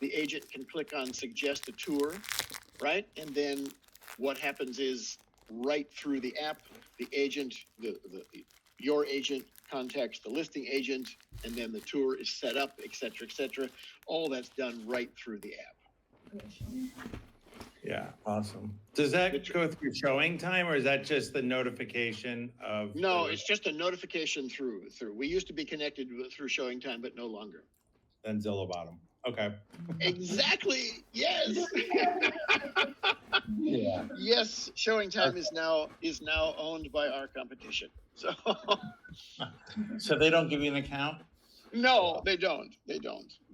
the agent can click on suggest a tour, right? And then what happens is, right through the app, the agent, your agent contacts the listing agent, and then the tour is set up, et cetera, et cetera. All that's done right through the app. Yeah, awesome. Does that go through showing time, or is that just the notification of? No, it's just a notification through. We used to be connected through showing time, but no longer. Then Zillow bottom. Okay. Exactly. Yes. Yeah. Yes, showing time is now owned by our competition. So So they don't give you an account? no, they don't.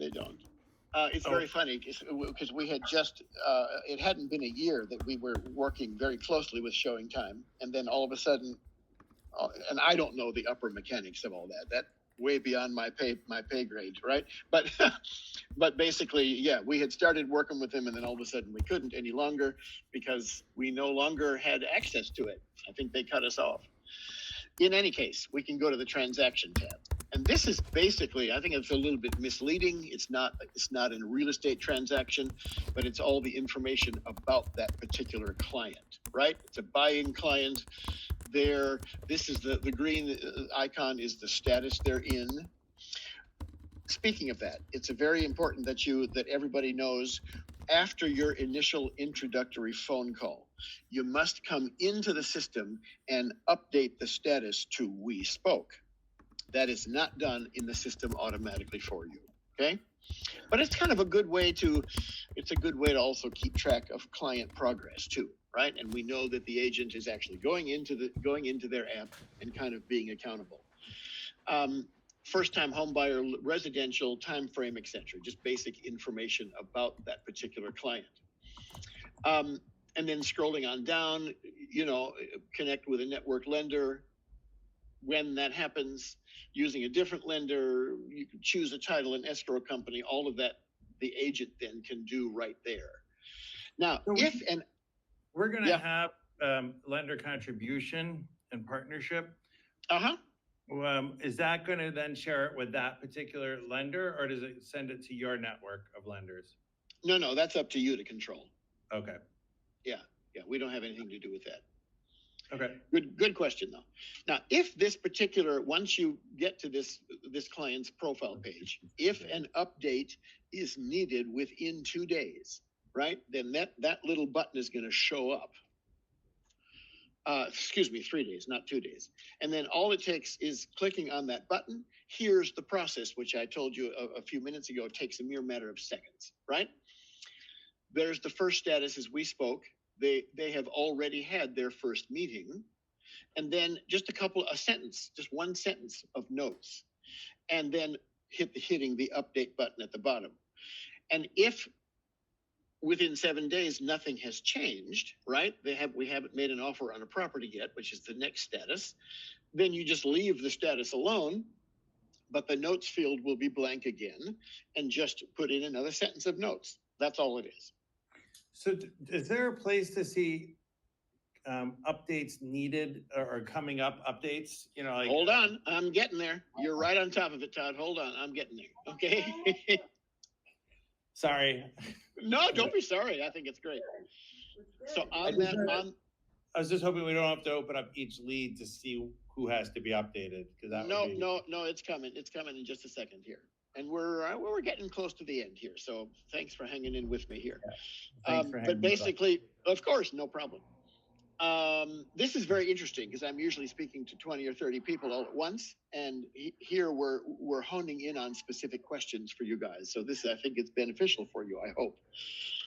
It's very funny because we had just, it hadn't been a year that we were working very closely with showing time. And then all of a sudden, and I don't know the upper mechanics of all that way beyond my pay grade, right? But basically, yeah, we had started working with them, and then all of a sudden we couldn't any longer because we no longer had access to it. I think they cut us off. In any case, we can go to the transaction tab. And this is basically, I think it's a little bit misleading. It's not a real estate transaction, but it's all the information about that particular client, right? It's a buying client. This is the green icon is the status they're in. Speaking of that, it's very important that everybody knows after your initial introductory phone call, you must come into the system and update the status to "we spoke." That is not done in the system automatically for you. Okay, but it's kind of a good way to also keep track of client progress too, right? And we know that the agent is actually going into their app and kind of being accountable. First-time homebuyer, residential, time frame, etc. Just basic information about that particular client. And then scrolling on down, connect with a network lender. When that happens, using a different lender, you can choose a title and escrow company. All of that, the agent then can do right there. Now, so we're going to have lender contribution and partnership. Is that going to then share it with that particular lender, or does it send it to your network of lenders? No, that's up to you to control. Okay. Yeah, we don't have anything to do with that. Okay. Good question though. Now, if this particular, once you get to this client's profile page, if an update is needed within 2 days, right, then that little button is going to show up. 3 days, not 2 days. And then all it takes is clicking on that button. Here's the process, which I told you a few minutes ago. It takes a mere matter of seconds, right? There's the first status as we spoke. They have already had their first meeting. And then just one sentence of notes. And then hitting the update button at the bottom. And if within 7 days, nothing has changed, right? We haven't made an offer on a property yet, which is the next status. Then you just leave the status alone, but the notes field will be blank again, and just put in another sentence of notes. That's all it is. So is there a place to see updates needed or coming up updates? Hold on, I'm getting there. You're right on top of it, Todd. Hold on, I'm getting there. Okay. Sorry. No, don't be sorry. I think it's great. So I was just hoping we don't have to open up each lead to see who has to be updated, because no, it's coming. It's coming in just a second here, and we're getting close to the end here. So thanks for hanging in with me here. Yeah. But basically, of course, no problem. This is very interesting because I'm usually speaking to 20 or 30 people all at once, and here we're honing in on specific questions for you guys. So this, I think, it's beneficial for you, I hope.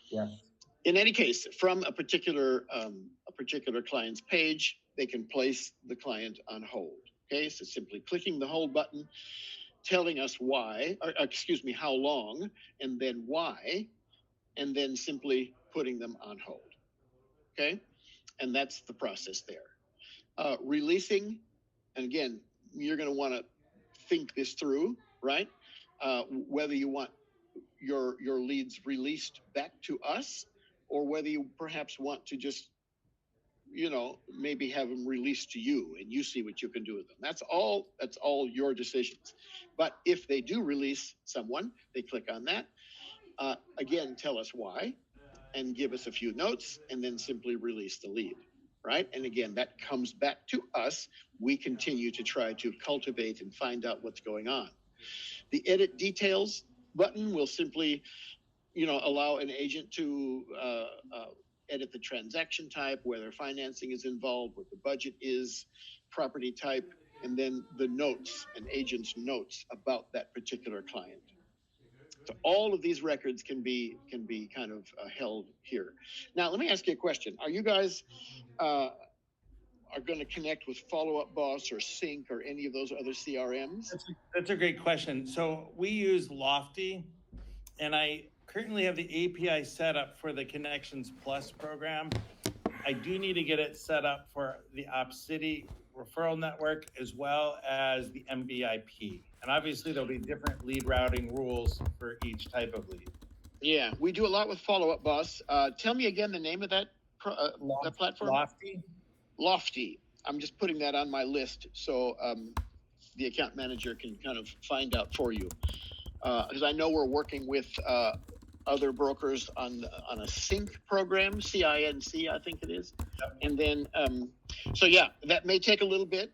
Yeah. In any case, from a particular client's page, they can place the client on hold. Okay, so simply clicking the hold button, telling us how long, and then why, and then simply putting them on hold. Okay. And that's the process there. Releasing, and again, you're going to want to think this through, right? Whether you want your leads released back to us, or whether you perhaps want to just, maybe have them released to you and you see what you can do with them. That's all your decisions. But if they do release someone, they click on that. Again, tell us why, and give us a few notes, and then simply release the lead, right? And again, that comes back to us. We continue to try to cultivate and find out what's going on. The edit details button will simply, allow an agent to edit the transaction type, whether financing is involved, what the budget is, property type, and then the notes, an agent's notes about that particular client. So all of these records can be kind of held here. Now, let me ask you a question. Are you guys are going to connect with Follow Up Boss or Sync or any of those other CRMs? That's a great question. So we use Lofty, and I currently have the API set up for the Connections Plus program. I do need to get it set up for the OpCity referral network as well as the MVIP. And obviously there'll be different lead routing rules for each type of lead. Yeah, we do a lot with Follow Up Boss. Tell me again the name of that platform. Lofty. I'm just putting that on my list so the account manager can kind of find out for you. Because I know we're working with other brokers on a Sync program, CINC, I think it is. Yep. And then, so yeah, that may take a little bit.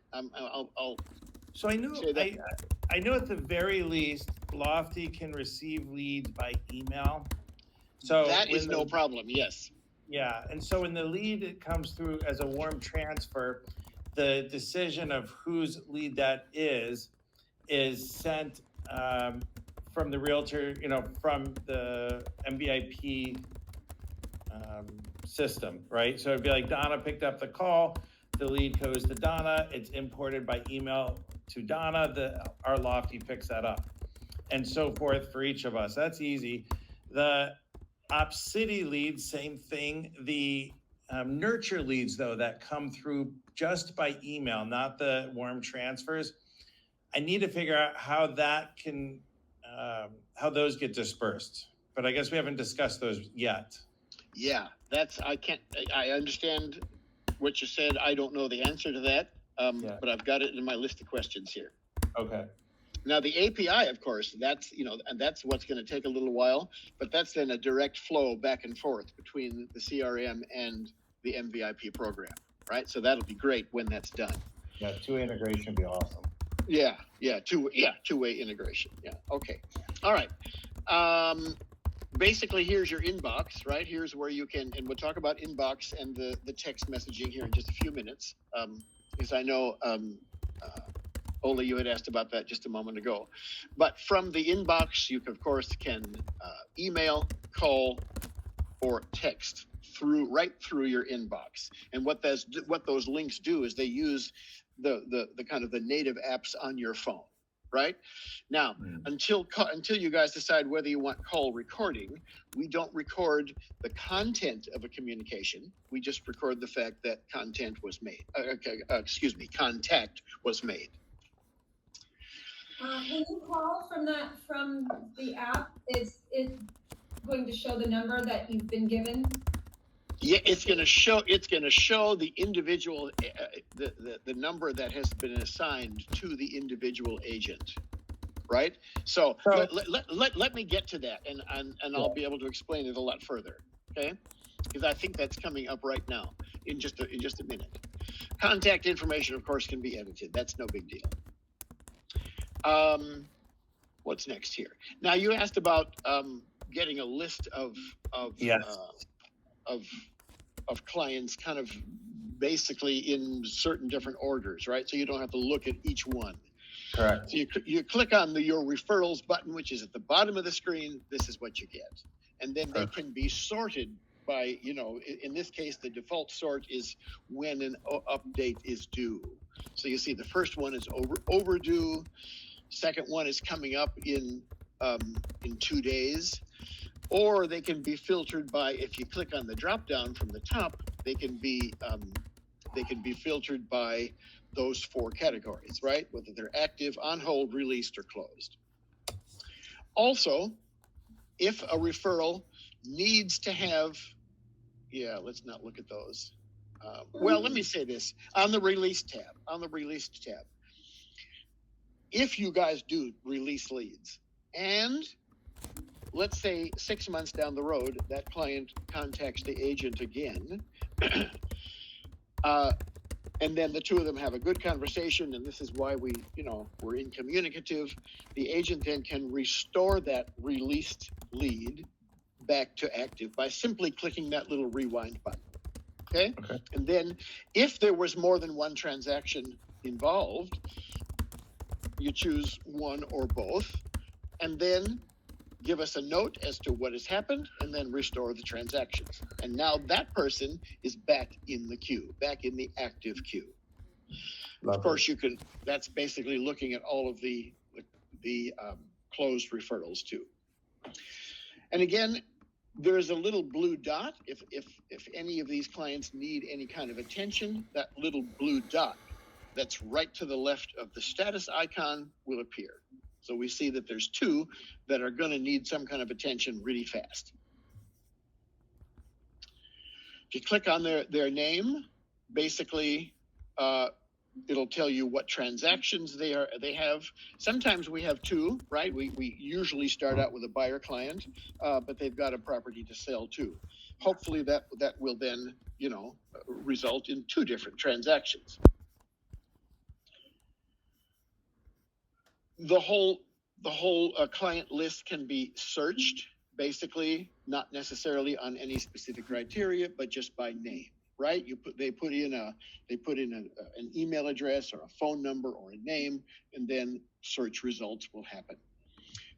So I know at the very least, Lofty can receive leads by email. So that is no problem. Yes. Yeah, and so when the lead comes through as a warm transfer, the decision of whose lead that is sent from the realtor, from the MVIP system, right? So it'd be like Donna picked up the call, the lead goes to Donna, it's imported by email to Donna, our Lofty picks that up, and so forth for each of us. That's easy. The OpCity leads, same thing. The nurture leads, though, that come through just by email, not the warm transfers, I need to figure out how that can, how those get dispersed. But I guess we haven't discussed those yet. Yeah, I understand what you said. I don't know the answer to that, but I've got it in my list of questions here. Okay. Now the API, of course, that's and that's what's going to take a little while, but that's then a direct flow back and forth between the CRM and the MVIP program, right? So that'll be great when that's done. Yeah, two-way integration would be awesome. Yeah, two-way integration. Yeah, okay, all right. Basically, here's your inbox, right? Here's where you can, and we'll talk about inbox and the text messaging here in just a few minutes, because I know. Ola, you had asked about that just a moment ago. But from the inbox, you, of course, can email, call, or text right through your inbox. And what those links do is they use the kind of the native apps on your phone, right? Now, until you guys decide whether you want call recording, we don't record the content of a communication. We just record the fact that contact was made. When you call from the app, is it going to show the number that you've been given? Yeah, it's going to show the individual, the number that has been assigned to the individual agent, right? So let me get to that, and I'll be able to explain it a lot further, okay? Because I think that's coming up right now in just a minute. Contact information, of course, can be edited. That's no big deal. What's next here? Now you asked about getting a list of clients, kind of basically in certain different orders, right? So you don't have to look at each one. Correct. So you click on your referrals button, which is at the bottom of the screen. This is what you get, and then they can be sorted by, in this case, the default sort is when an update is due. So you see the first one is overdue. Second one is coming up in 2 days, or they can be filtered by, if you click on the drop down from the top, they can be filtered by those 4 categories, right? Whether they're active, on hold, released, or closed. Also, if a referral needs to have, let's not look at those. Well, let me say this on the release tab. If you guys do release leads, and let's say 6 months down the road, that client contacts the agent again, and then the two of them have a good conversation, and this is why we're incommunicative, the agent then can restore that released lead back to active by simply clicking that little rewind button. Okay? Okay. And then if there was more than one transaction involved, you choose one or both, and then give us a note as to what has happened, and then restore the transactions. And now that person is back in the queue, back in the active queue. Of course, that's basically looking at all of the closed referrals too. And again, there's a little blue dot. If any of these clients need any kind of attention, that little blue dot that's right to the left of the status icon will appear. So we see that there's two that are going to need some kind of attention really fast. If you click on their name, basically it'll tell you what transactions they have. Sometimes we have two, right? We usually start out with a buyer client, but they've got a property to sell too. Hopefully that will then, result in two different transactions. The whole client list can be searched, basically, not necessarily on any specific criteria, but just by name. Right? They put in an email address or a phone number or a name, and then search results will happen.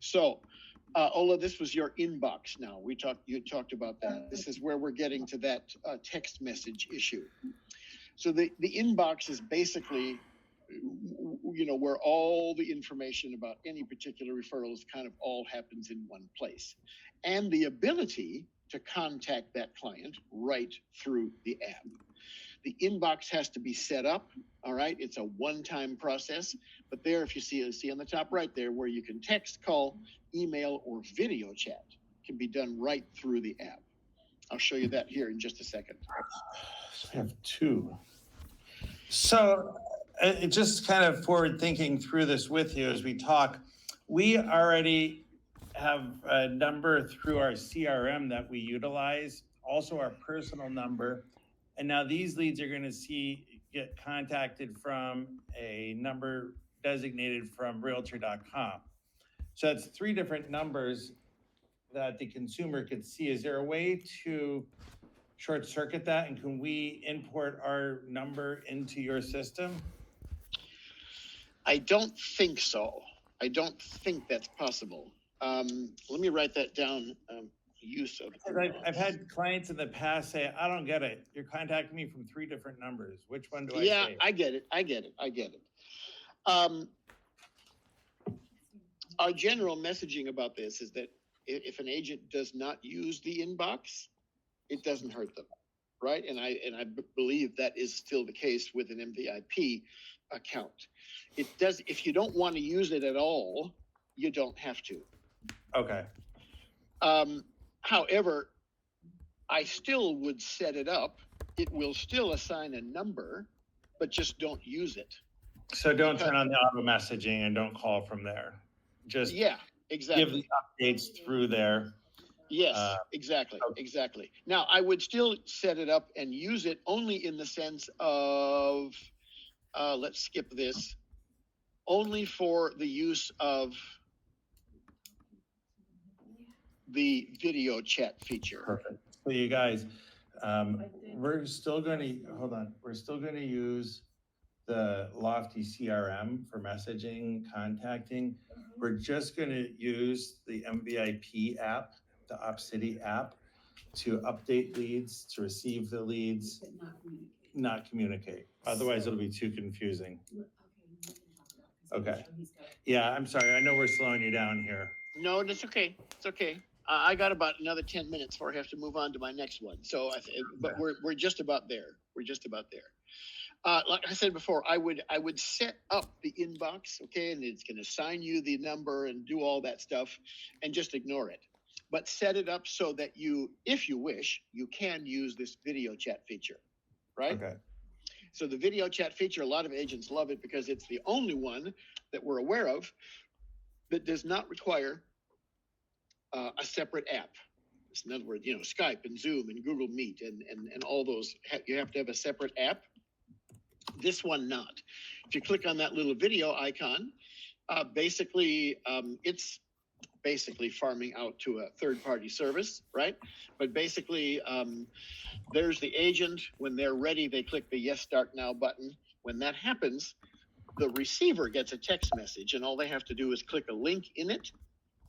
So, Ola, this was your inbox. Now you talked about that. This is where we're getting to that text message issue. So the inbox is basically, where all the information about any particular referrals kind of all happens in one place, and the ability to contact that client right through the app. The inbox has to be set up, all right? It's a one-time process, but there, if you see on the top right there, where you can text, call, email, or video chat, can be done right through the app. I'll show you that here in just a second. So I have two. So just kind of forward thinking through this with you as we talk, we already have a number through our CRM that we utilize, also our personal number. And now these leads are going to get contacted from a number designated from realtor.com. So that's three different numbers that the consumer could see. Is there a way to short circuit that? And can we import our number into your system? I don't think so. I don't think that's possible. Let me write that down. Use of. I've had clients in the past say, I don't get it. You're contacting me from three different numbers. Which one do I say? Yeah, I get it. Our general messaging about this is that if an agent does not use the inbox, it doesn't hurt them, right? And I believe that is still the case with an MVIP account. It does. If you don't want to use it at all, you don't have to. Okay. However, I still would set it up. It will still assign a number, but just don't use it. So don't turn on the auto messaging and don't call from there. Just exactly. Give the updates through there. Yes, exactly. Now, I would still set it up and use it only in the sense of, let's skip this, only for the use of the video chat feature. Perfect. So you guys, we're still going to use the Lofty CRM for messaging, contacting. We're just going to use the MVIP app, the OpCity app, to update leads, to receive the leads, not communicate. Otherwise, it'll be too confusing. Okay. Yeah, I'm sorry. I know we're slowing you down here. No, that's okay. It's okay. I got about another 10 minutes before I have to move on to my next one. So, but we're just about there. Like I said before, I would set up the inbox, okay, and it's going to assign you the number and do all that stuff, and just ignore it. But set it up so that you, if you wish, you can use this video chat feature, right? Okay. So the video chat feature, a lot of agents love it because it's the only one that we're aware of that does not require a separate app. In other words, Skype and Zoom and Google Meet and all those, you have to have a separate app. This one not. If you click on that little video icon, basically it's basically farming out to a third-party service, right? But basically, there's the agent. When they're ready, they click the Yes, Start Now button. When that happens, the receiver gets a text message, and all they have to do is click a link in it,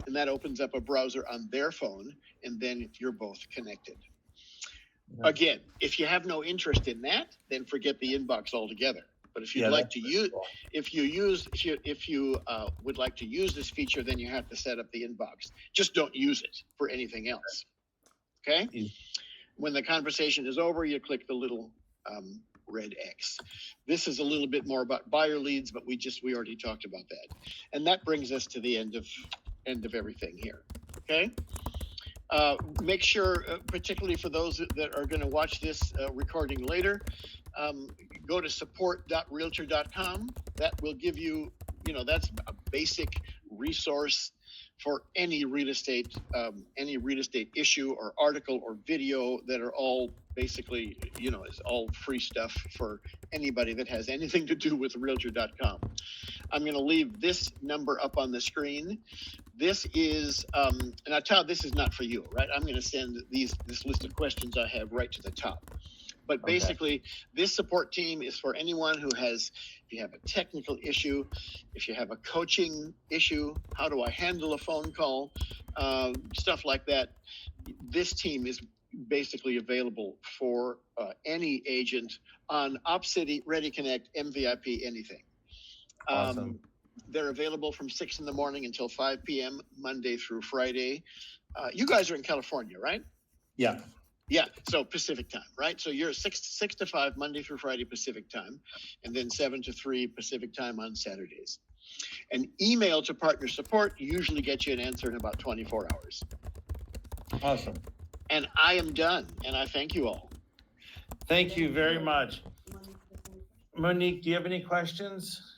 and that opens up a browser on their phone, and then you're both connected. Again, if you have no interest in that, then forget the inbox altogether. But if you'd like to use, if you would like to use this feature, then you have to set up the inbox. Just don't use it for anything else. Okay. When the conversation is over, you click the little red X. This is a little bit more about buyer leads, but we already talked about that. And that brings us to the end of everything here. Okay. Make sure, particularly for those that are going to watch this recording later, go to support.realtor.com. That will give you, that's a basic resource for any real estate issue or article or video that are all basically, it's all free stuff for anybody that has anything to do with realtor.com. I'm going to leave this number up on the screen. This is, and I tell you, this is not for you, right? I'm going to send this list of questions I have right to the top. But basically, this support team is for anyone who has, if you have a technical issue, if you have a coaching issue, how do I handle a phone call, stuff like that. This team is basically available for any agent on OpCity, ReadyConnect, MVIP, anything. Awesome. They're available from 6 in the morning until 5 p.m. Monday through Friday. You guys are in California, right? Yeah. Yeah, so Pacific time, right? So you're 6 to 5 Monday through Friday Pacific time, and then 7 to 3 Pacific time on Saturdays. An email to partner support usually gets you an answer in about 24 hours. Awesome. And I am done, and I thank you all. Thank you very much. Monique, do you have any questions?